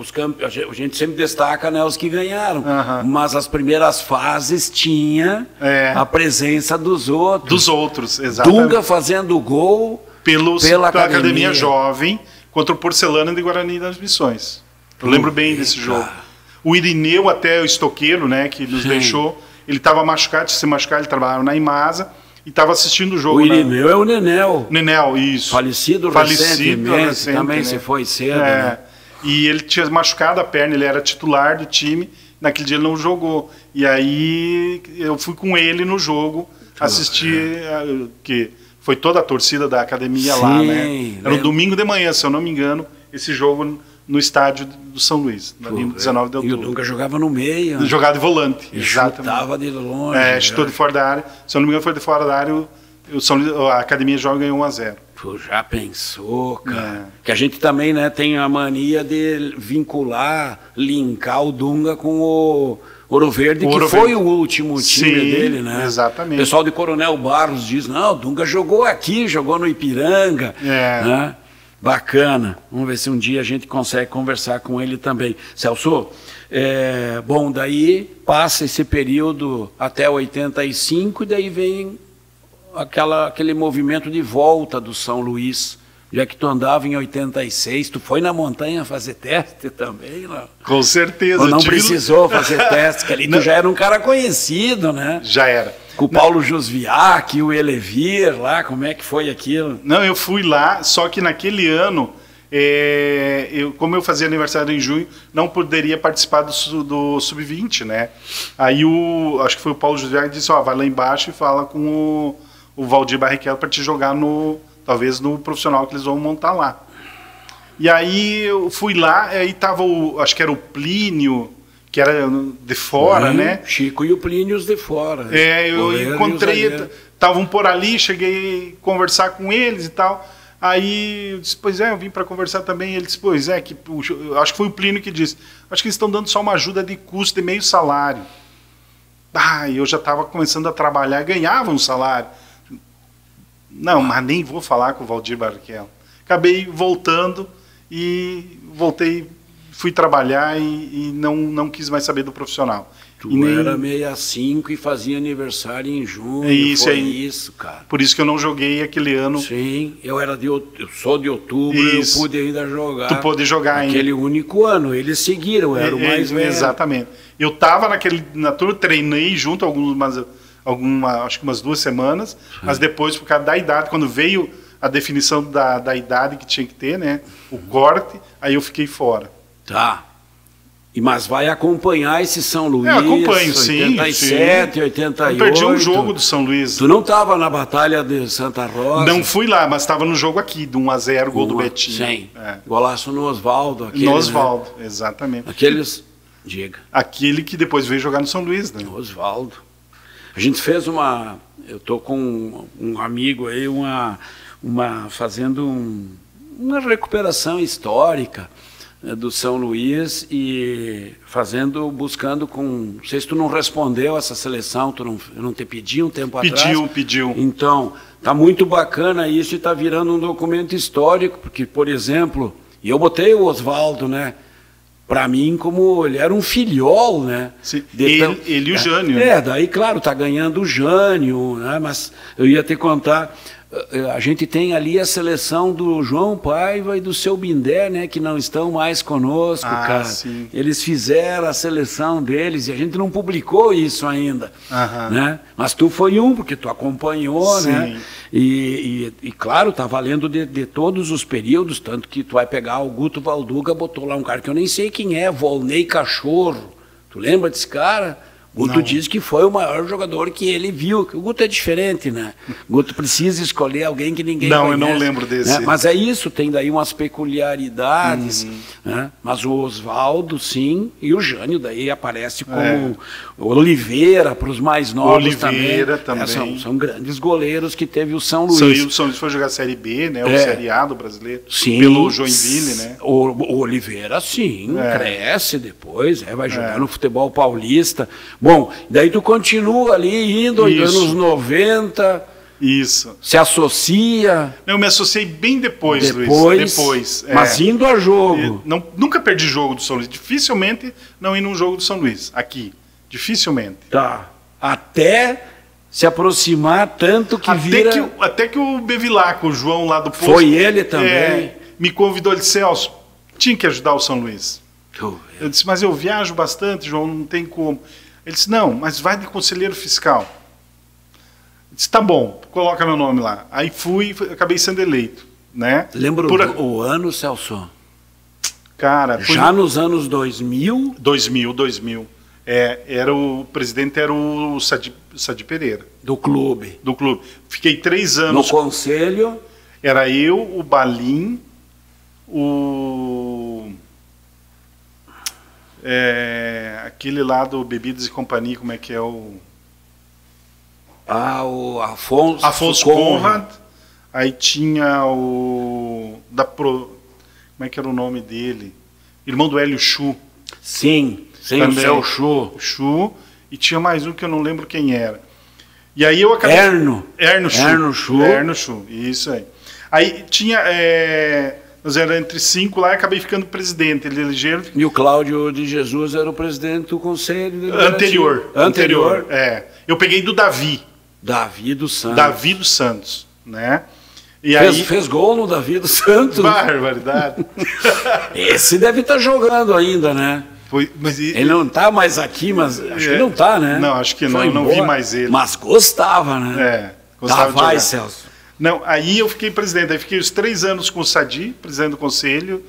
a gente sempre destaca, né, os que ganharam, mas as primeiras fases tinha a presença dos outros. Dos outros, exatamente. Dunga fazendo gol pela Academia Jovem contra o Porcelana de Guarani das Missões. Eu lembro bem desse jogo. O Irineu, até o estoqueiro, né, que nos deixou, ele estava machucado, ele trabalhava na Imasa e estava assistindo o jogo. O Irineu é o Nenel. Nenel, isso. Falecido recentemente, também né? Se foi cedo. Né? E ele tinha machucado a perna, ele era titular do time, naquele dia ele não jogou. E aí eu fui com ele no jogo, assistir, que foi toda a torcida da academia lá, né? Era um domingo de manhã, se eu não me engano, esse jogo no estádio do São Luís, na 19 de outubro. E o Dunga jogava no meio. Jogava de volante, e exatamente. Chutava de longe. Chutou de fora da área. Se eu não me engano, foi de fora da área, a Academia Joga ganhou 1-0. Tu já pensou, cara? Que a gente também, né, tem a mania de vincular, linkar o Dunga com o Ouro Verde, que foi o último time dele, né? Exatamente. O pessoal de Coronel Barros diz, não, o Dunga jogou aqui, jogou no Ipiranga. Né? Bacana. Vamos ver se um dia a gente consegue conversar com ele também. Celso, bom, daí passa esse período até 85 e daí vem aquele movimento de volta do São Luís. Já que tu andava em 86, tu foi na montanha fazer teste também? Não? Com certeza. Ou não precisou fazer teste, que ali tu já era um cara conhecido, né? Já era. Com o Paulo Jusviac, o Elevir lá, como é que foi aquilo? Não, eu fui lá, só que naquele ano, como eu fazia aniversário em junho, não poderia participar do Sub-20, né? Aí acho que foi o Paulo Jusviac que disse, vai lá embaixo e fala com o Valdir Barrichello para te jogar talvez no profissional que eles vão montar lá. E aí eu fui lá, aí tava acho que era o Plínio, que era de fora, né? Chico e o Plínio de fora. Eu encontrei, estavam por ali, cheguei a conversar com eles e tal. Aí eu disse, pois eu vim para conversar também. Ele disse, pois que acho que foi o Plínio que disse, acho que eles estão dando só uma ajuda de custo de meio salário. Eu já estava começando a trabalhar, ganhava um salário. Não, mas nem vou falar com o Valdir Barrichello. Acabei voltando fui trabalhar e não quis mais saber do profissional. Tu era 65 e fazia aniversário em junho, isso, cara. Por isso que eu não joguei aquele ano. Sim, eu sou de outubro e eu pude ainda jogar. Tu pôde jogar ainda. Aquele único ano, eles seguiram, era o mais velho. Exatamente. Eu estava na turma, treinei junto acho que umas 2 semanas, mas depois, por causa da idade, quando veio a definição da idade que tinha que ter, né, o corte, aí eu fiquei fora. Tá. Mas vai acompanhar esse São Luís, acompanho, 87, sim. 88. Eu perdi um jogo do São Luís. Tu não estava na Batalha de Santa Rosa? Não fui lá, mas estava no jogo aqui, do 1-0, gol do Betinho. Sim, golaço no Osvaldo. No Osvaldo, né? Exatamente. Diga. Aquele que depois veio jogar no São Luís, né? No Osvaldo. A gente fez eu tô com um amigo aí, fazendo uma recuperação histórica do São Luís e buscando não sei se tu não respondeu essa seleção, eu não te pedi um tempo atrás. Pediu. Então, tá muito bacana isso e tá virando um documento histórico, porque, por exemplo, eu botei o Osvaldo, né? Para mim, como ele era um filhol, né? Sim. Ele e o Jânio. Daí, claro, tá ganhando o Jânio, né? Mas eu ia te contar, a gente tem ali a seleção do João Paiva e do Seu Bindé, né? Que não estão mais conosco, cara. Sim. Eles fizeram a seleção deles e a gente não publicou isso ainda, né? Mas tu foi porque tu acompanhou, sim. Né? E claro, tá valendo de todos os períodos, tanto que tu vai pegar o Guto Valduga, botou lá um cara que eu nem sei quem é, Volney Cachorro. Tu lembra desse cara? O Guto diz que foi o maior jogador que ele viu. O Guto é diferente, né? O Guto precisa escolher alguém que ninguém conhece. Eu não lembro desse. Né? Mas é isso, tem daí umas peculiaridades. Né? Mas o Osvaldo, sim, e o Jânio daí aparece como Oliveira, para os mais novos também. São grandes goleiros que teve o São Luís. O São Luís foi jogar a Série B, né? O Série A do brasileiro. Sim. Pelo Joinville, né? O Oliveira, sim, cresce depois, vai jogar no futebol paulista. Bom, daí tu continua ali, indo, anos 90... Isso. Se associa... Eu me associei bem depois, Luiz. Depois. Mas indo a jogo. Nunca perdi jogo do São Luís. Dificilmente não ir num jogo do São Luís. Aqui. Dificilmente. Tá. Até se aproximar tanto que Até que o Bevilacqua, o João lá do posto... Foi ele também. Me convidou, ele disse, Celso, tinha que ajudar o São Luís. Eu disse, mas eu viajo bastante, João, não tem como... Ele disse, não, mas vai de conselheiro fiscal. Eu disse, tá bom, coloca meu nome lá. Aí acabei sendo eleito. Né? Lembra o ano, Celso? Cara... Já nos anos 2000? 2000. O presidente era o Sadi Pereira. Do clube. Fiquei 3 anos... No conselho? Era eu, o Balim, o Aquele lá do Bebidas e Companhia, como é que é o... O Afonso Conrad. Aí tinha o... Como é que era o nome dele? Irmão do Hélio Chu. Sim, também, o Chu. Chu. E tinha mais um que eu não lembro quem era. E aí eu acabei... Erno Chu, isso aí. Aí tinha... nós éramos entre 5 lá e acabei ficando presidente. Ele elegeram... E o Cláudio de Jesus era o presidente do Conselho Anterior. Eu peguei do Davi dos Santos, né? E fez gol no Davi dos Santos. Barbaridade. Esse deve estar jogando ainda, né? Ele não está mais aqui, mas acho que não está, né? Não, acho que não vi mais ele. Mas gostava, né? Gostava de Celso. Não, aí eu fiquei presidente. Aí fiquei os 3 anos com o Sadi, presidente do Conselho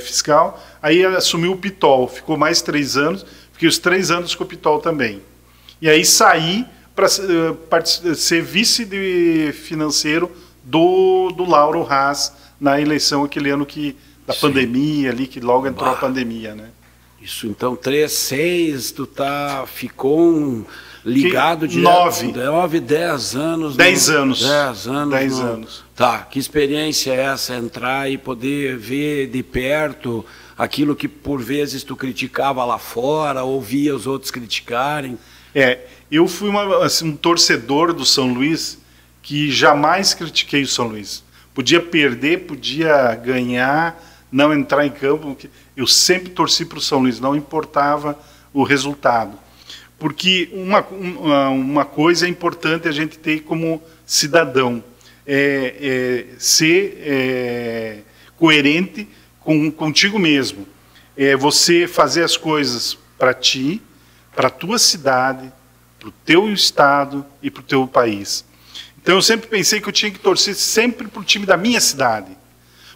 Fiscal. Aí assumi o Pitol, ficou mais 3 anos. Fiquei os 3 anos com o Pitol também. E aí saí para ser vice de financeiro do Lauro Haas na eleição aquele ano da pandemia ali, que logo entrou a pandemia, né? Isso, então 3, 6, ficou ligado de 9, 10 anos. 10 anos. 10 anos. 10 anos. Tá, que experiência é essa, entrar e poder ver de perto aquilo que por vezes tu criticava lá fora, ouvia os outros criticarem? Eu fui um torcedor do São Luís que jamais critiquei o São Luís. Podia perder, podia ganhar, não entrar em campo. Eu sempre torci para o São Luís, não importava o resultado. Porque uma coisa é importante a gente ter como cidadão, ser coerente contigo mesmo. Você fazer as coisas para ti, para a tua cidade, para o teu estado e para o teu país. Então eu sempre pensei que eu tinha que torcer sempre para o time da minha cidade.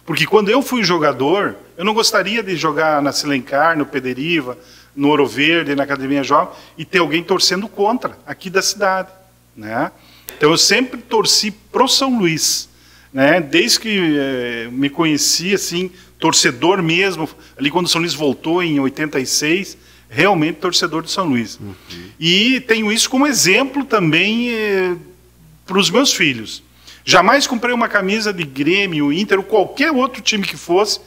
Porque quando eu fui jogador, eu não gostaria de jogar na Silencar, no Pederiva, no Ouro Verde, na Academia Jovem, e ter alguém torcendo contra, aqui da cidade, né? Então eu sempre torci pro São Luís, né? Desde que me conheci, assim, torcedor mesmo, ali quando o São Luís voltou em 86, realmente torcedor do São Luís. Uhum. E tenho isso como exemplo também para os meus filhos. Jamais comprei uma camisa de Grêmio, Inter ou qualquer outro time que fosse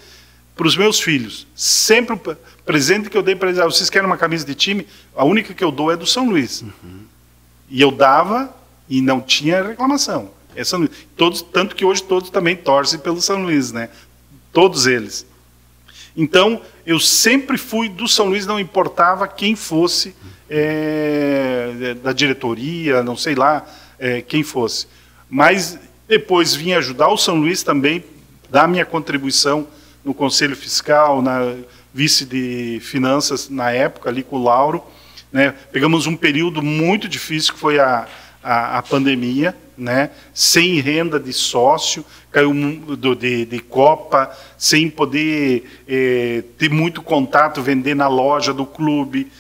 para os meus filhos. Sempre o presente que eu dei para eles, vocês querem uma camisa de time? A única que eu dou é do São Luís. Uhum. E eu dava e não tinha reclamação. É São Luís. Tanto que hoje todos também torcem pelo São Luís, né? Todos eles. Então, eu sempre fui do São Luís, não importava quem fosse da diretoria, não sei lá quem fosse. Mas depois vim ajudar o São Luís também, dar minha contribuição no Conselho Fiscal, na vice de Finanças na época, ali com o Lauro. Né? Pegamos um período muito difícil, que foi a pandemia, né? Sem renda de sócio, caiu de Copa, sem poder ter muito contato, vender na loja do clube,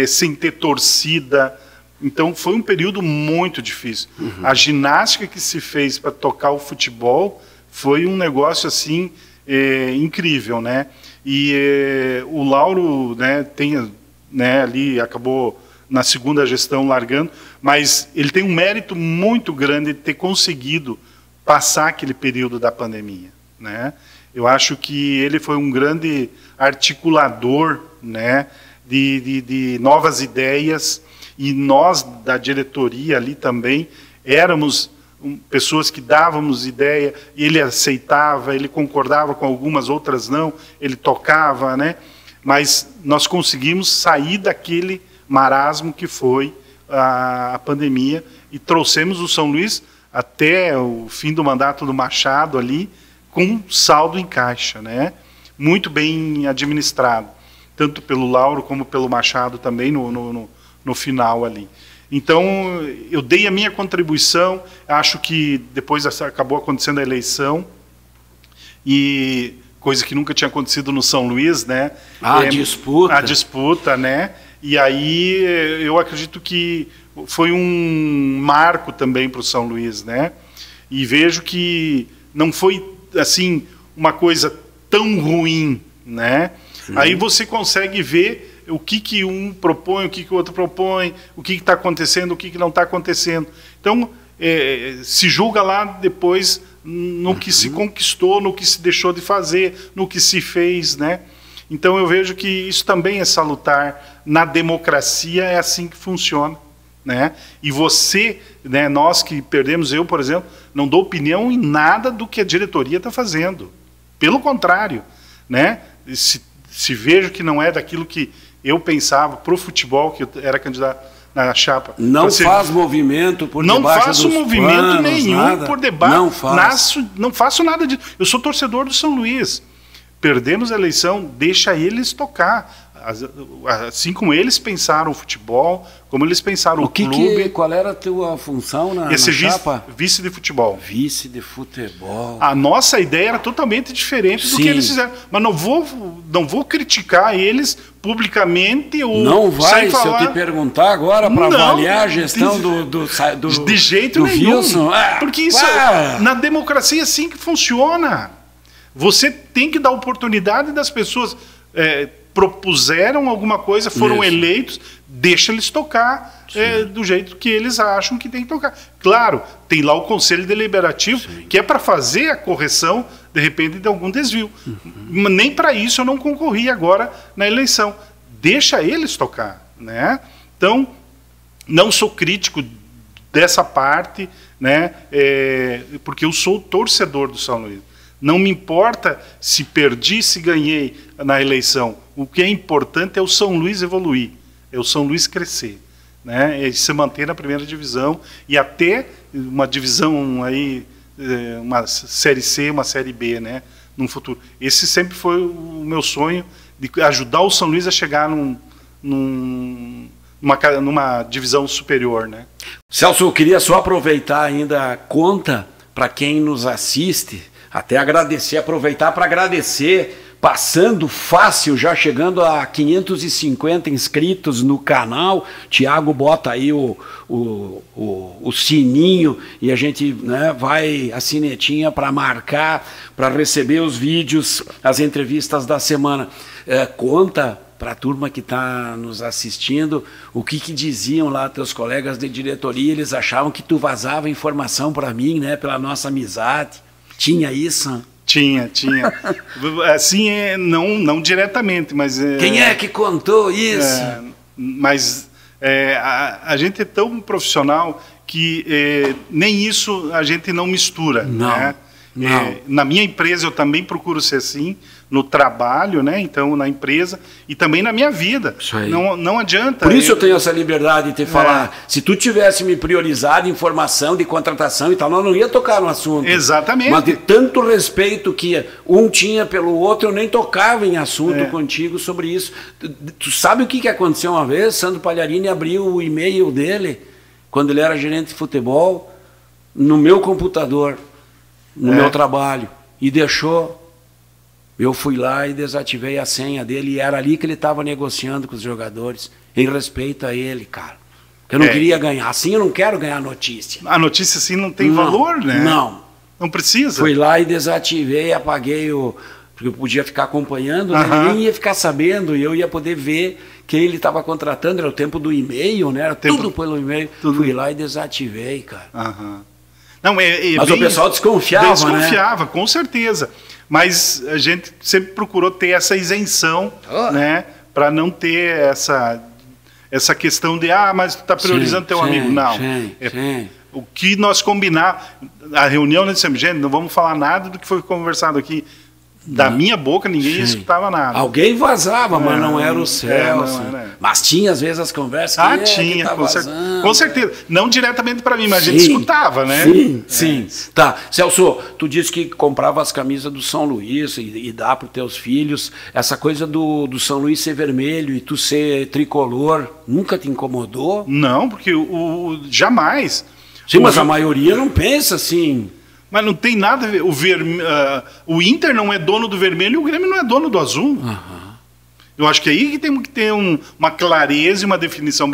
sem ter torcida. Então foi um período muito difícil. Uhum. A ginástica que se fez para tocar o futebol foi um negócio assim incrível, né? E o Lauro, né, ali acabou na segunda gestão largando, mas ele tem um mérito muito grande de ter conseguido passar aquele período da pandemia, né? Eu acho que ele foi um grande articulador, né, de novas ideias. E nós, da diretoria ali também, éramos pessoas que dávamos ideia, e ele aceitava, ele concordava com algumas, outras não, ele tocava, né? Mas nós conseguimos sair daquele marasmo que foi a pandemia e trouxemos o São Luís até o fim do mandato do Machado ali, com saldo em caixa, né? Muito bem administrado, tanto pelo Lauro como pelo Machado também no final ali. Então, eu dei a minha contribuição, acho que depois acabou acontecendo a eleição, e coisa que nunca tinha acontecido no São Luís, né? A disputa. A disputa, né? E aí eu acredito que foi um marco também para o São Luís, né? E vejo que não foi, assim, uma coisa tão ruim, né? Sim. Aí você consegue ver o que um propõe, o que o outro propõe, o que está acontecendo, o que não está acontecendo. Então, se julga lá depois no que se conquistou, no que se deixou de fazer, no que se fez, né? Então eu vejo que isso também é salutar. Na democracia é assim que funciona, né? E você, né, nós que perdemos, eu, por exemplo, não dou opinião em nada do que a diretoria está fazendo. Pelo contrário, né? Se vejo que não é daquilo que eu pensava para o futebol, que eu era candidato na chapa. Não faz movimento por debaixo dos panos. Não faço movimento nenhum por debaixo. Não faço nada disso. Eu sou torcedor do São Luís. Perdemos a eleição, deixa eles tocar. Assim como eles pensaram o futebol, como eles pensaram o clube. Qual era a tua função na chapa? Vice de futebol. Vice de futebol. A nossa ideia era totalmente diferente do que eles fizeram. Mas não vou criticar eles publicamente ou não vai, se eu te perguntar agora para avaliar a gestão de jeito nenhum. Wilson. Porque isso na democracia é assim que funciona. Você tem que dar oportunidade das pessoas propuseram alguma coisa, foram eleitos, deixa eles tocar do jeito que eles acham que tem que tocar. Claro, tem lá o Conselho Deliberativo, que é para fazer a correção, de repente, de algum desvio. Nem para isso eu não concorri agora na eleição. Deixa eles tocar, né? Então, não sou crítico dessa parte, né? Porque eu sou torcedor do São Luís. Não me importa se perdi, se ganhei na eleição. O que é importante é o São Luís evoluir, é o São Luís crescer, né? É se manter na primeira divisão e até uma divisão aí, uma série C, uma série B, né? No futuro. Esse sempre foi o meu sonho, de ajudar o São Luís a chegar numa divisão superior, né? Celso, eu queria só aproveitar ainda a conta para quem nos assiste. Até aproveitar para agradecer, passando fácil, já chegando a 550 inscritos no canal. Tiago bota aí o sininho e a gente, né, vai a sinetinha para marcar, para receber os vídeos, as entrevistas da semana. Conta para a turma que está nos assistindo o que diziam lá teus colegas de diretoria. Eles achavam que tu vazava informação para mim, né, pela nossa amizade. Tinha isso? Tinha. Assim, não diretamente, mas... Quem é que contou isso? Mas a gente é tão profissional que nem isso a gente não mistura. Não, né? não. Na minha empresa eu também procuro ser assim, no trabalho, né? Então na empresa e também na minha vida. Isso aí. Não adianta. Por isso eu tenho essa liberdade de te falar. Se tu tivesse me priorizado informação de contratação e tal, nós não ia tocar no assunto. Exatamente. Mas de tanto respeito que um tinha pelo outro, eu nem tocava em assunto contigo sobre isso. Tu sabe o que aconteceu uma vez? Sandro Palharini abriu o e-mail dele, quando ele era gerente de futebol, no meu computador, no meu trabalho, e deixou. Eu fui lá e desativei a senha dele, e era ali que ele estava negociando com os jogadores, em respeito a ele, cara. Porque eu não queria ganhar. Assim eu não quero ganhar notícia. A notícia assim não tem valor, né? Não precisa. Fui lá e desativei, apaguei porque eu podia ficar acompanhando, né? Ninguém ia ficar sabendo, e eu ia poder ver quem ele estava contratando. Era o tempo do e-mail, né? Era tudo pelo e-mail. Fui lá e desativei, cara. Não, mas o pessoal desconfiava, né? Com certeza. Mas a gente sempre procurou ter essa isenção, né? Para não ter essa questão de, mas tu está priorizando teu amigo. Não. O que nós combinar, a reunião, nós dissemos, gente, não vamos falar nada do que foi conversado aqui. Da minha boca ninguém escutava nada. Alguém vazava, mas não era o Celso. Mas tinha às vezes as conversas que tinha, tá com certeza. Não diretamente para mim, mas a gente escutava, né? Sim. Tá, Celso, tu disse que comprava as camisas do São Luís e dá para os teus filhos. Essa coisa do São Luís ser vermelho e tu ser tricolor, nunca te incomodou? Não, porque jamais. Sim, mas a maioria não pensa assim. Mas não tem nada a ver. O Inter não é dono do vermelho e o Grêmio não é dono do azul. Eu acho que aí que tem que ter uma clareza e uma definição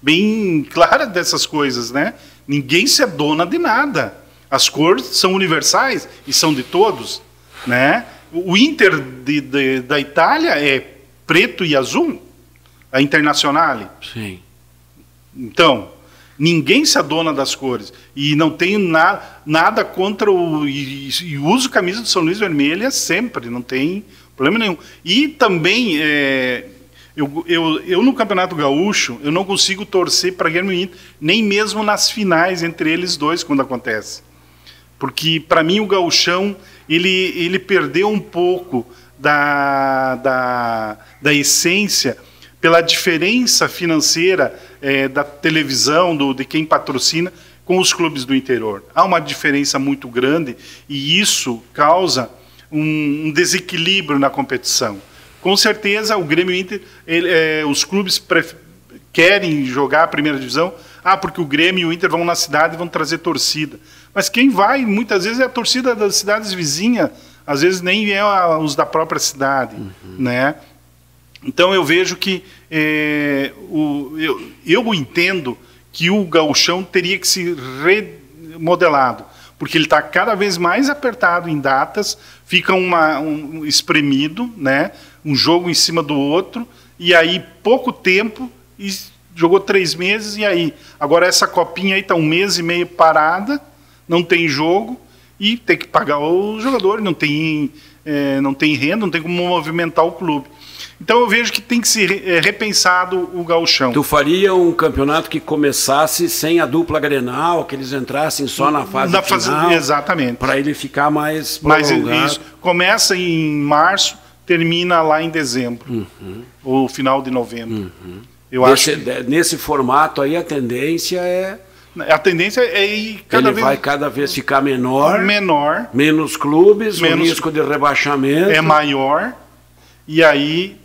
bem clara dessas coisas, né? Ninguém se é dona de nada. As cores são universais e são de todos, né? O Inter da Itália é preto e azul. A Internazionale? Sim. Então, ninguém se adona das cores. E não tenho nada contra o... E uso camisa do São Luís vermelha sempre, não tem problema nenhum. E também, eu no Campeonato Gaúcho, eu não consigo torcer para Grêmio e Inter, nem mesmo nas finais entre eles dois, quando acontece. Porque, para mim, o gauchão, ele perdeu um pouco da essência pela diferença financeira da televisão, de quem patrocina, com os clubes do interior. Há uma diferença muito grande e isso causa um desequilíbrio na competição. Com certeza, o Grêmio Inter, os clubes querem jogar a primeira divisão, porque o Grêmio e o Inter vão na cidade e vão trazer torcida. Mas quem vai, muitas vezes, é a torcida das cidades vizinhas, às vezes nem é os da própria cidade, né? Então eu vejo que eu entendo que o gauchão teria que ser remodelado, porque ele está cada vez mais apertado em datas, fica um espremido, né? Um jogo em cima do outro, e aí pouco tempo, e jogou 3 meses, e aí? Agora essa copinha aí está 1 mês e meio parada, não tem jogo, e tem que pagar o jogador, não tem renda, não tem como movimentar o clube. Então eu vejo que tem que ser repensado o gauchão. Tu faria um campeonato que começasse sem a dupla Grenal, que eles entrassem só na fase final? Exatamente. Para ele ficar mais prolongado. Isso. Começa em março, termina lá em dezembro, ou final de novembro. Eu acho que... Nesse formato aí a tendência é... A tendência é ir vai cada vez ficar menor, menos clubes, o risco de rebaixamento é maior, e aí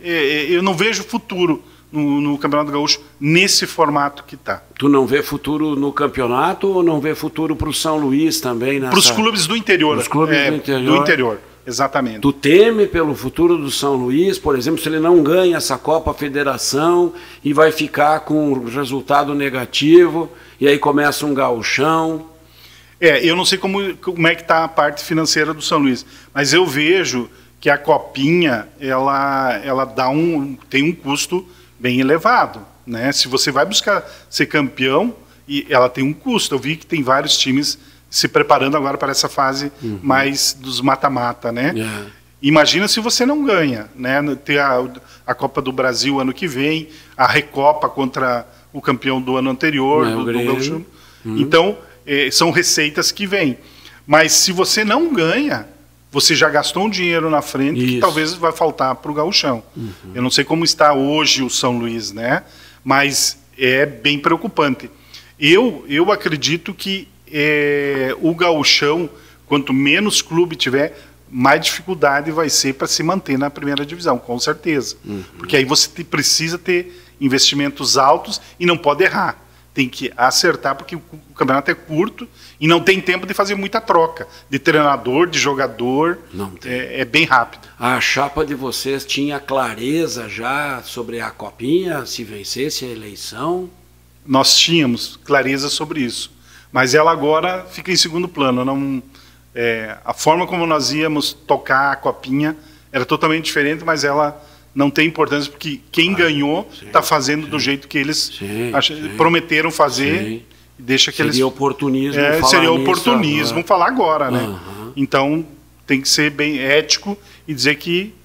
eu não vejo futuro no Campeonato Gaúcho nesse formato que está. Tu não vê futuro no campeonato ou não vê futuro para o São Luís também? Para os clubes do interior. Os clubes do interior, exatamente. Tu teme pelo futuro do São Luís, por exemplo, se ele não ganha essa Copa Federação e vai ficar com resultado negativo, e aí começa um gauchão? Eu não sei como é que está a parte financeira do São Luís, mas eu vejo que a copinha ela tem um custo bem elevado, né? Se você vai buscar ser campeão, ela tem um custo. Eu vi que tem vários times se preparando agora para essa fase mais dos mata-mata, né? Imagina se você não ganha, né? Ter a Copa do Brasil ano que vem, a Recopa contra o campeão do ano anterior, do Gaúcho. Então, são receitas que vêm. Mas se você não ganha, você já gastou um dinheiro na frente que talvez vai faltar para o gauchão. Eu não sei como está hoje o São Luís, né? Mas é bem preocupante. Eu acredito que o gauchão, quanto menos clube tiver, mais dificuldade vai ser para se manter na primeira divisão, com certeza. Porque aí você precisa ter investimentos altos e não pode errar. Tem que acertar, porque o campeonato é curto e não tem tempo de fazer muita troca de treinador, de jogador. Não tem. É bem rápido. A chapa de vocês tinha clareza já sobre a copinha, se vencesse a eleição? Nós tínhamos clareza sobre isso, mas ela agora fica em segundo plano. A forma como nós íamos tocar a copinha era totalmente diferente, mas ela não tem importância, porque quem ganhou está fazendo do jeito que eles prometeram fazer. Deixa que seria oportunismo falar agora, né? Então tem que ser bem ético e dizer que,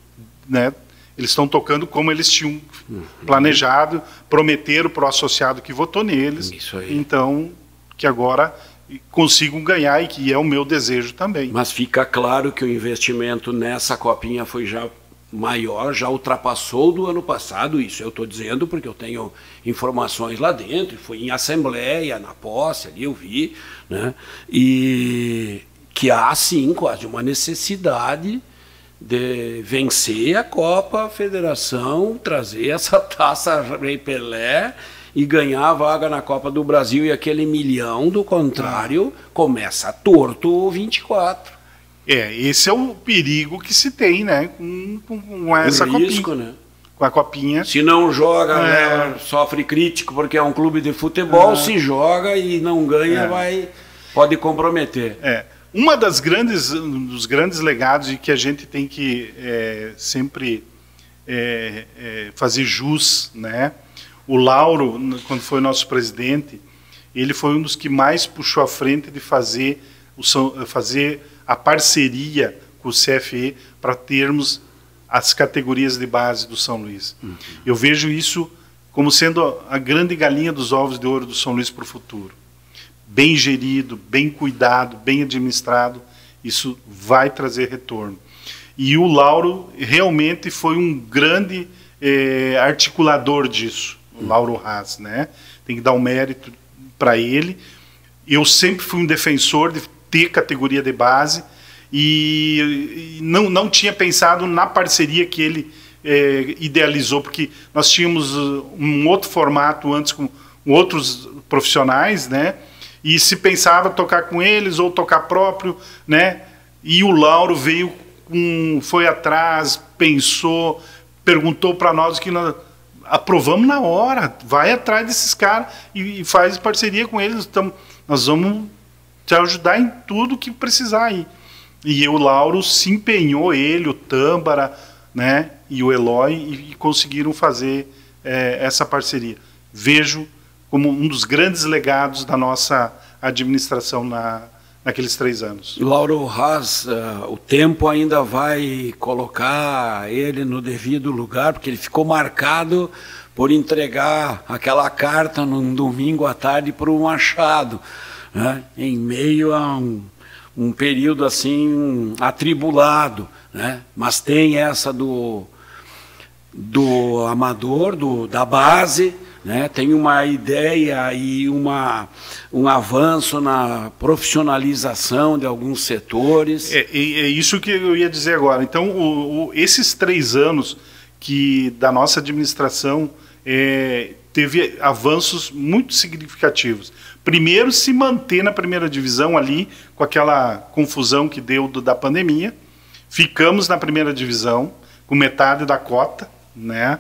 né, eles estão tocando como eles tinham planejado, prometeram para o associado que votou neles. Isso aí. Então, que agora consigam ganhar, e que é o meu desejo também. Mas fica claro que o investimento nessa copinha foi já maior, já ultrapassou do ano passado. Isso eu estou dizendo porque eu tenho informações lá dentro, fui em assembleia, na posse, ali eu vi, né? E que há sim quase uma necessidade de vencer a Copa Federação, trazer essa taça Rei Pelé e ganhar a vaga na Copa do Brasil, e aquele milhão, do contrário, começa torto o 24. Esse é o perigo que se tem, né, com essa risco, copinha. Né? Com a copinha. Se não joga, né, sofre crítico porque é um clube de futebol, se joga e não ganha, pode comprometer. dos grandes legados, e que a gente tem que sempre fazer jus, né? O Lauro, quando foi nosso presidente, ele foi um dos que mais puxou à frente de fazer a parceria com o CFE para termos as categorias de base do São Luís. Eu vejo isso como sendo a grande galinha dos ovos de ouro do São Luís para o futuro. Bem gerido, bem cuidado, bem administrado, isso vai trazer retorno. E o Lauro realmente foi um grande articulador disso, o Lauro Haas, né? Tem que dar um mérito para ele. Eu sempre fui um defensor de ter categoria de base e não tinha pensado na parceria que ele idealizou, porque nós tínhamos um outro formato antes com outros profissionais, né? E se pensava tocar com eles ou tocar próprio, né? E o Lauro veio, foi atrás, pensou, perguntou para nós, que nós aprovamos na hora, vai atrás desses caras e faz parceria com eles, nós vamos te ajudar em tudo que precisar aí. E o Lauro se empenhou, ele, o Tâmbara, né, e o Eloy, e conseguiram fazer essa parceria. Vejo como um dos grandes legados da nossa administração naqueles 3 anos. Lauro Haas, o tempo ainda vai colocar ele no devido lugar, porque ele ficou marcado por entregar aquela carta num domingo à tarde para o Machado, né, em meio a um período assim atribulado, né? Mas tem essa do amador, da base, né? Tem uma ideia e um avanço na profissionalização de alguns setores. É isso que eu ia dizer agora. Então, esses 3 anos da nossa administração teve avanços muito significativos. Primeiro, se manter na primeira divisão ali, com aquela confusão que deu da pandemia. Ficamos na primeira divisão, com metade da cota, né?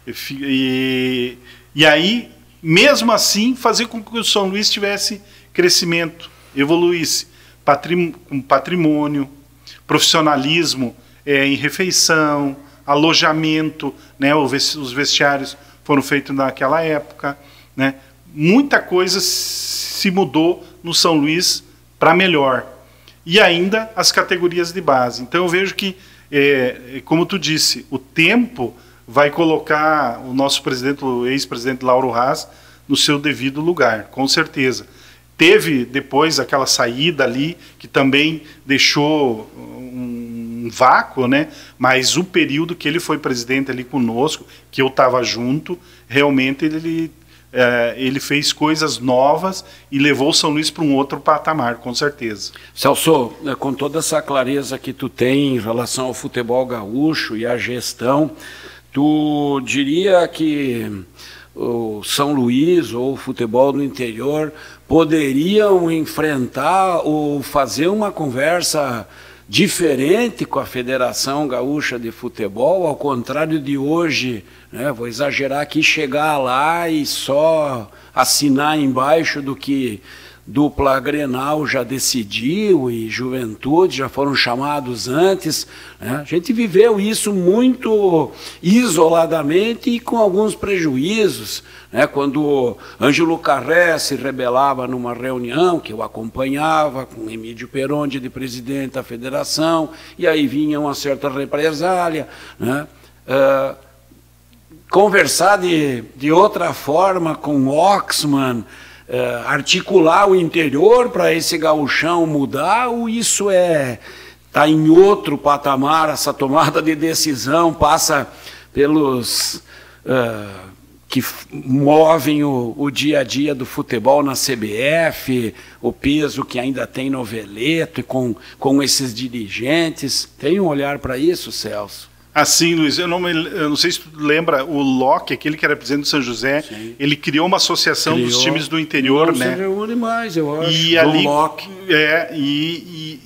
E aí, mesmo assim, fazer com que o São Luís tivesse crescimento, evoluísse, com patrimônio, profissionalismo em refeição, alojamento, né? Os vestiários foram feitos naquela época, né? Muita coisa se mudou no São Luís para melhor. E ainda as categorias de base. Então eu vejo que, como tu disse, o tempo vai colocar o nosso presidente, o ex-presidente Lauro Haas, no seu devido lugar, com certeza. Teve depois aquela saída ali, que também deixou um vácuo, né? Mas o período que ele foi presidente ali conosco, que eu estava junto, realmente ele fez coisas novas e levou o São Luís para um outro patamar, com certeza. Celso, com toda essa clareza que tu tem em relação ao futebol gaúcho e à gestão, tu diria que o São Luís ou o futebol do interior poderiam enfrentar ou fazer uma conversa diferente com a Federação Gaúcha de Futebol, ao contrário de hoje, né? Vou exagerar aqui, chegar lá e só assinar embaixo do que dupla Grenal já decidiu e Juventude já foram chamados antes, né? A gente viveu isso muito isoladamente e com alguns prejuízos, né? Quando Ângelo Carré se rebelava numa reunião que eu acompanhava com Emílio Peronde de presidente da federação, e aí vinha uma certa represália, né? Conversar de outra forma com o Oxman, articular o interior para esse gauchão mudar, ou isso está em outro patamar, essa tomada de decisão passa pelos que movem o dia a dia do futebol na CBF, o peso que ainda tem no Veleto e com esses dirigentes. Tem um olhar para isso, Celso? Assim, Luiz, eu não sei se tu lembra, o Locke, aquele que era presidente do São José, sim, ele criou uma associação dos times do interior, né? Não se demais, eu acho. E ali,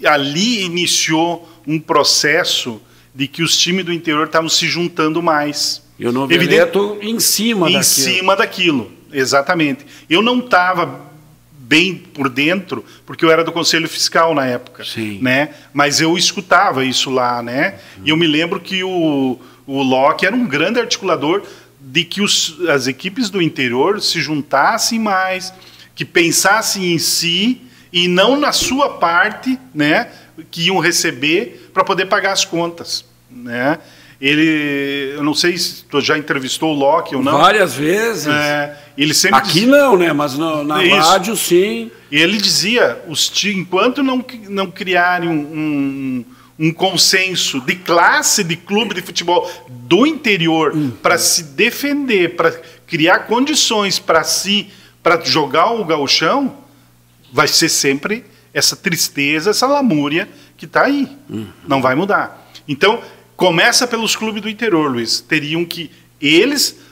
ali iniciou um processo de que os times do interior estavam se juntando mais. E o Noveleto em cima daquilo, exatamente. Eu não estava bem por dentro, porque eu era do Conselho Fiscal na época, sim, né? Mas eu escutava isso lá, né? E eu me lembro que o o Locke era um grande articulador de que as equipes do interior se juntassem mais, que pensassem em si e não na sua parte, né, que iam receber para poder pagar as contas, né? Eu não sei se tu já entrevistou o Locke ou não. Várias vezes. Ele sempre aqui dizia, não, né? Mas na rádio, sim. E ele dizia, enquanto não criarem um consenso de classe de clube de futebol do interior para se defender, para criar condições para jogar o gauchão, vai ser sempre essa tristeza, essa lamúria que está aí. Não vai mudar. Então, começa pelos clubes do interior, Luiz. Teriam que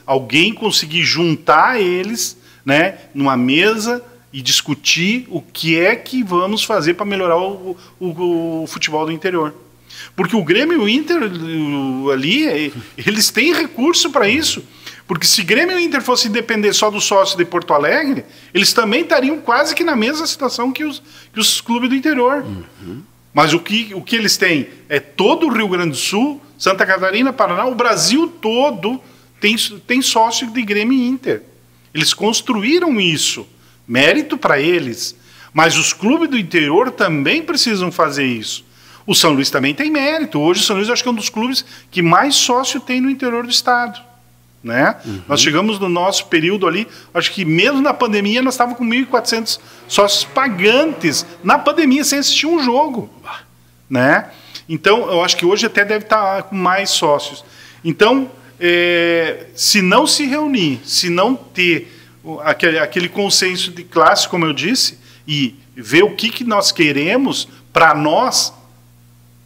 alguém conseguir juntar eles, né, numa mesa e discutir o que é que vamos fazer para melhorar o futebol do interior. Porque o Grêmio e o Inter ali, eles têm recurso para isso. Porque se Grêmio e o Inter fossem depender só do sócio de Porto Alegre, eles também estariam quase que na mesma situação que os clubes do interior. Mas o que eles têm é todo o Rio Grande do Sul, Santa Catarina, Paraná, o Brasil todo tem sócio de Grêmio e Inter. Eles construíram isso. Mérito para eles. Mas os clubes do interior também precisam fazer isso. O São Luís também tem mérito. Hoje o São Luís acho que é um dos clubes que mais sócio tem no interior do estado. Né? Nós chegamos no nosso período ali, acho que mesmo na pandemia nós estávamos com 1.400 sócios pagantes, na pandemia, sem assistir um jogo. Né? Então, eu acho que hoje até deve estar com mais sócios. Então, se não se reunir, se não ter aquele consenso de classe, como eu disse, e ver o que nós queremos para nós,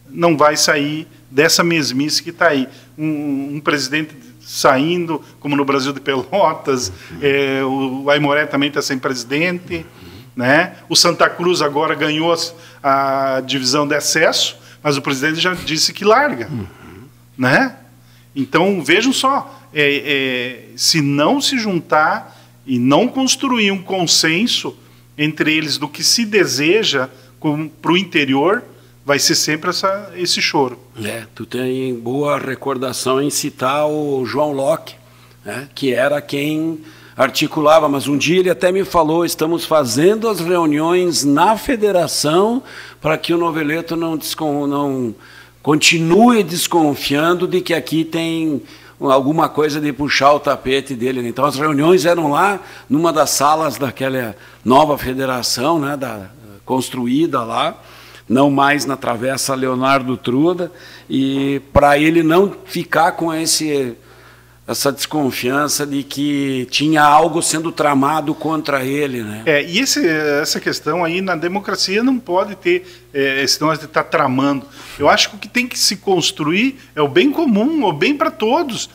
não vai sair dessa mesmice que está aí. Um presidente saindo, como no Brasil de Pelotas, o Aimoré também está sem presidente, né? O Santa Cruz agora ganhou a divisão de acesso, mas o presidente já disse que larga, né? Então, vejam só, se não se juntar e não construir um consenso entre eles do que se deseja para o interior, vai ser sempre esse choro. Tu tem boa recordação em citar o João Locke, né, que era quem articulava, mas um dia ele até me falou, estamos fazendo as reuniões na federação para que o Noveleto não continue desconfiando de que aqui tem alguma coisa de puxar o tapete dele. Então as reuniões eram lá, numa das salas daquela nova federação, né, construída lá, não mais na Travessa Leonardo Truda, e para ele não ficar com essa desconfiança de que tinha algo sendo tramado contra ele, né? E essa questão aí na democracia não pode ter esse negócio de estar tramando. Eu acho que o que tem que se construir é o bem comum, o bem para todos,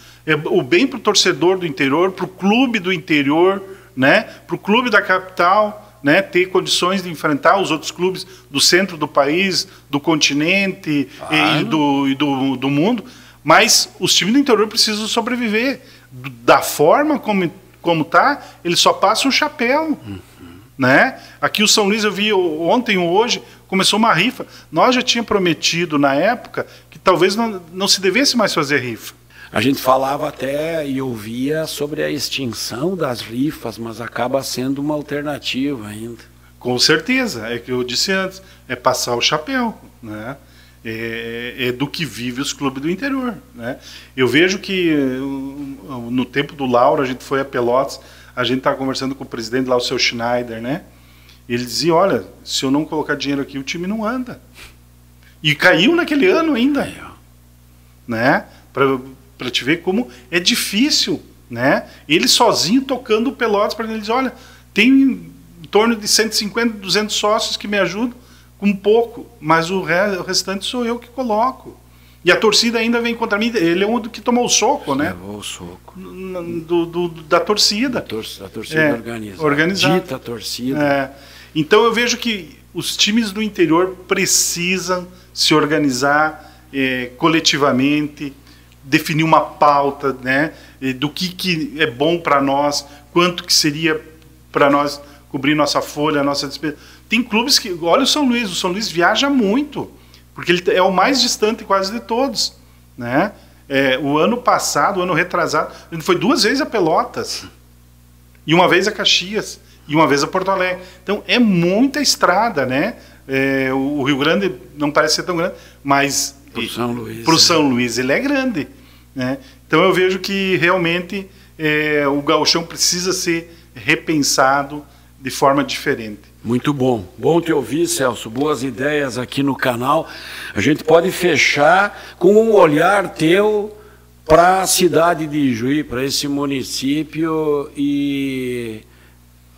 o bem para o torcedor do interior, para o clube do interior, né? Para o clube da capital, né, ter condições de enfrentar os outros clubes do centro do país, do continente e do mundo, mas os times do interior precisam sobreviver. Da forma como está, eles só passam o chapéu. Né? Aqui o São Luís, eu vi ontem ou hoje, começou uma rifa. Nós já tínhamos prometido na época que talvez não se devesse mais fazer rifa. A gente falava até e ouvia sobre a extinção das rifas, mas acaba sendo uma alternativa ainda. Com certeza, é que eu disse antes, é passar o chapéu, né? É do que vive os clubes do interior, né? Eu vejo que no tempo do Lauro, a gente foi a Pelotas, a gente estava conversando com o presidente lá, o seu Schneider, né? Ele dizia, olha, se eu não colocar dinheiro aqui, o time não anda. E caiu naquele ano ainda, né? Para te ver como é difícil, né? Ele sozinho tocando o Pelotas, para ele dizer, olha, tem em torno de 150, 200 sócios que me ajudam com pouco, mas o restante sou eu que coloco. E a torcida ainda vem contra mim, ele é um do que tomou o soco, né? Levou o soco. Da torcida. Da torcida organizada. Dita torcida. Então eu vejo que os times do interior precisam se organizar coletivamente, definir uma pauta, né, do que é bom para nós, quanto que seria para nós cobrir nossa folha, nossa despesa. Tem clubes que... Olha o São Luís viaja muito, porque ele é o mais distante quase de todos, né? O ano passado, o ano retrasado, a gente foi 2 vezes a Pelotas, e uma vez a Caxias, e uma vez a Porto Alegre. Então, é muita estrada, né? O Rio Grande não parece ser tão grande, mas Pro São Luís, pro São Luís ele é grande, né? Então, eu vejo que realmente o gauchão precisa ser repensado de forma diferente. Muito bom. Bom te ouvir, Celso. Boas ideias aqui no canal. A gente pode fechar com um olhar teu para a cidade de Ijuí, para esse município e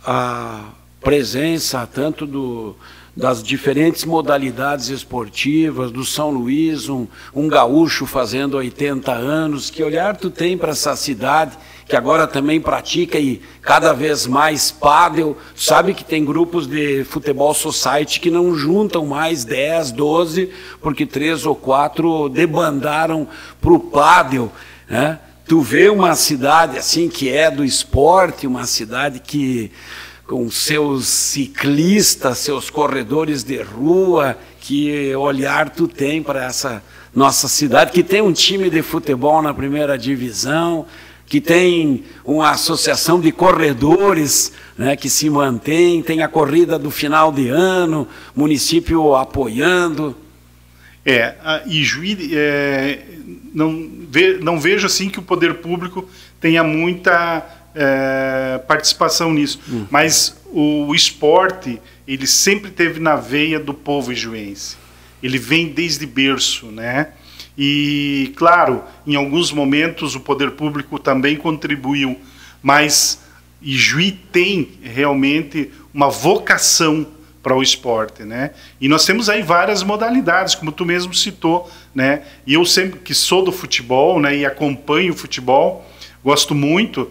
a presença tanto das diferentes modalidades esportivas, do São Luís, um gaúcho fazendo 80 anos. Que olhar tu tem para essa cidade que agora também pratica e cada vez mais pádel? Sabe que tem grupos de futebol society que não juntam mais 10, 12, porque 3 ou 4 debandaram para o pádel, né? Tu vê uma cidade assim que é do esporte, uma cidade que com seus ciclistas, seus corredores de rua, que olhar tu tem para essa nossa cidade, que tem um time de futebol na primeira divisão, que tem uma associação de corredores, né, que se mantém, tem a corrida do final de ano, município apoiando. Ijuí, não vejo assim que o poder público tenha muita participação nisso, mas o esporte, ele sempre teve na veia do povo ijuense, ele vem desde berço, né? E, claro, em alguns momentos o poder público também contribuiu, mas Ijuí tem realmente uma vocação para o esporte, né? E nós temos aí várias modalidades, como tu mesmo citou, né? E eu sempre que sou do futebol, né, e acompanho o futebol, gosto muito.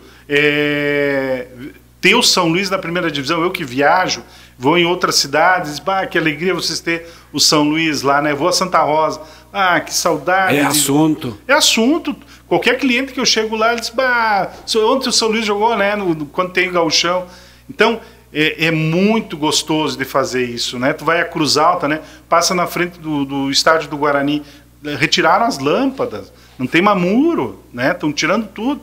Ter o São Luís na primeira divisão, eu que viajo, vou em outras cidades, que alegria vocês terem o São Luís lá, né? Vou a Santa Rosa, que saudade. É assunto. É assunto. Qualquer cliente que eu chego lá, ele diz, ontem o São Luís jogou, né? Quando tem gauchão. Então, é muito gostoso de fazer isso, né? Tu vai a Cruz Alta, né? Passa na frente do estádio do Guarani, retiraram as lâmpadas, não tem mais muro, né? Estão tirando tudo.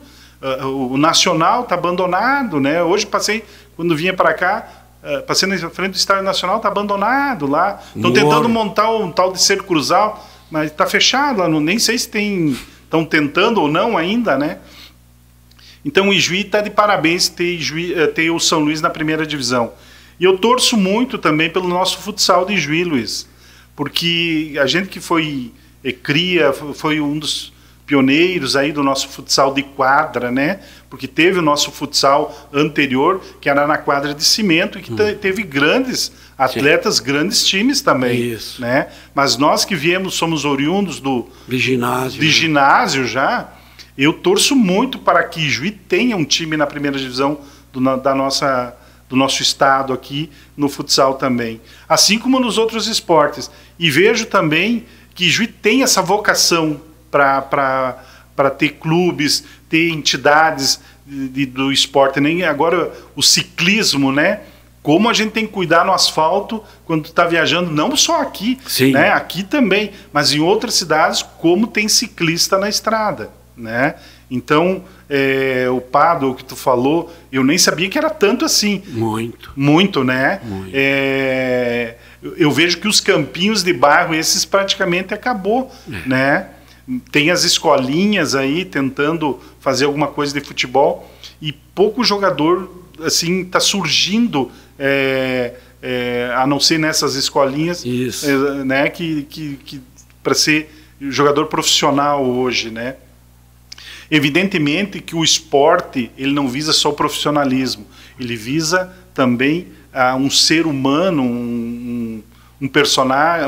O Nacional está abandonado, né? Hoje passei, quando vinha para cá, passei na frente do Estádio Nacional, está abandonado lá. Estão tentando montar um tal de Cerco Cruzal, mas está fechado lá, nem sei se estão tentando ou não ainda, né? Então o Ijuí está de parabéns ter o São Luís na primeira divisão. E eu torço muito também pelo nosso futsal de Ijuí, Luiz, porque a gente que foi foi um dos pioneiros aí do nosso futsal de quadra, né? Porque teve o nosso futsal anterior, que era na quadra de cimento, e que teve grandes atletas, grandes times também. Isso. Né? Mas nós que somos oriundos de ginásio já, eu torço muito para que Ijuí tenha um time na primeira divisão do nosso estado aqui, no futsal também. Assim como nos outros esportes. E vejo também que Ijuí tem essa vocação para ter clubes, ter entidades do esporte. Nem agora o ciclismo, né? Como a gente tem que cuidar no asfalto quando tu está viajando, não só aqui, né? Aqui também, mas em outras cidades, como tem ciclista na estrada, né? Então, o paddle que tu falou, eu nem sabia que era tanto assim. Muito, né? Muito. Eu vejo que os campinhos de bairro, esses praticamente acabou, né? Tem as escolinhas aí tentando fazer alguma coisa de futebol e pouco jogador assim está surgindo, a não ser nessas escolinhas, né, que para ser jogador profissional hoje, né? Evidentemente que o esporte ele não visa só o profissionalismo, ele visa também um ser humano, um personagem,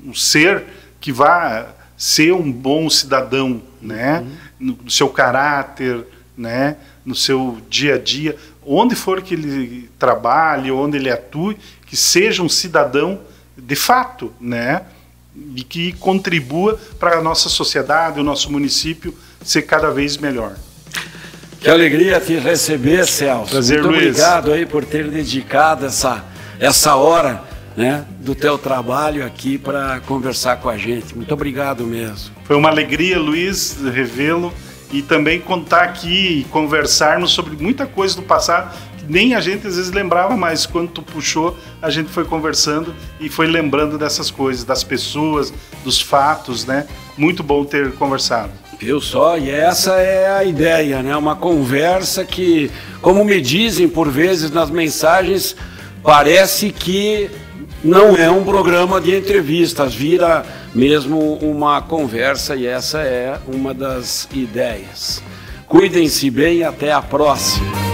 um ser que vá ser um bom cidadão, né? No seu caráter, né? No seu dia a dia, onde for que ele trabalhe, onde ele atue, que seja um cidadão de fato, né? E que contribua para a nossa sociedade, o nosso município ser cada vez melhor. Que alegria te receber, Celso. Prazer, muito Luiz. Obrigado aí por ter dedicado essa hora né, do teu trabalho aqui para conversar com a gente. Muito obrigado mesmo. Foi uma alegria, Luiz, revê-lo e também contar aqui e conversarmos sobre muita coisa do passado que nem a gente às vezes lembrava, mas quando tu puxou, a gente foi conversando e foi lembrando dessas coisas, das pessoas, dos fatos, né? Muito bom ter conversado. Viu só? E essa é a ideia, né? Uma conversa que, como me dizem por vezes nas mensagens, parece que não é um programa de entrevistas, vira mesmo uma conversa, e essa é uma das ideias. Cuidem-se bem, até a próxima.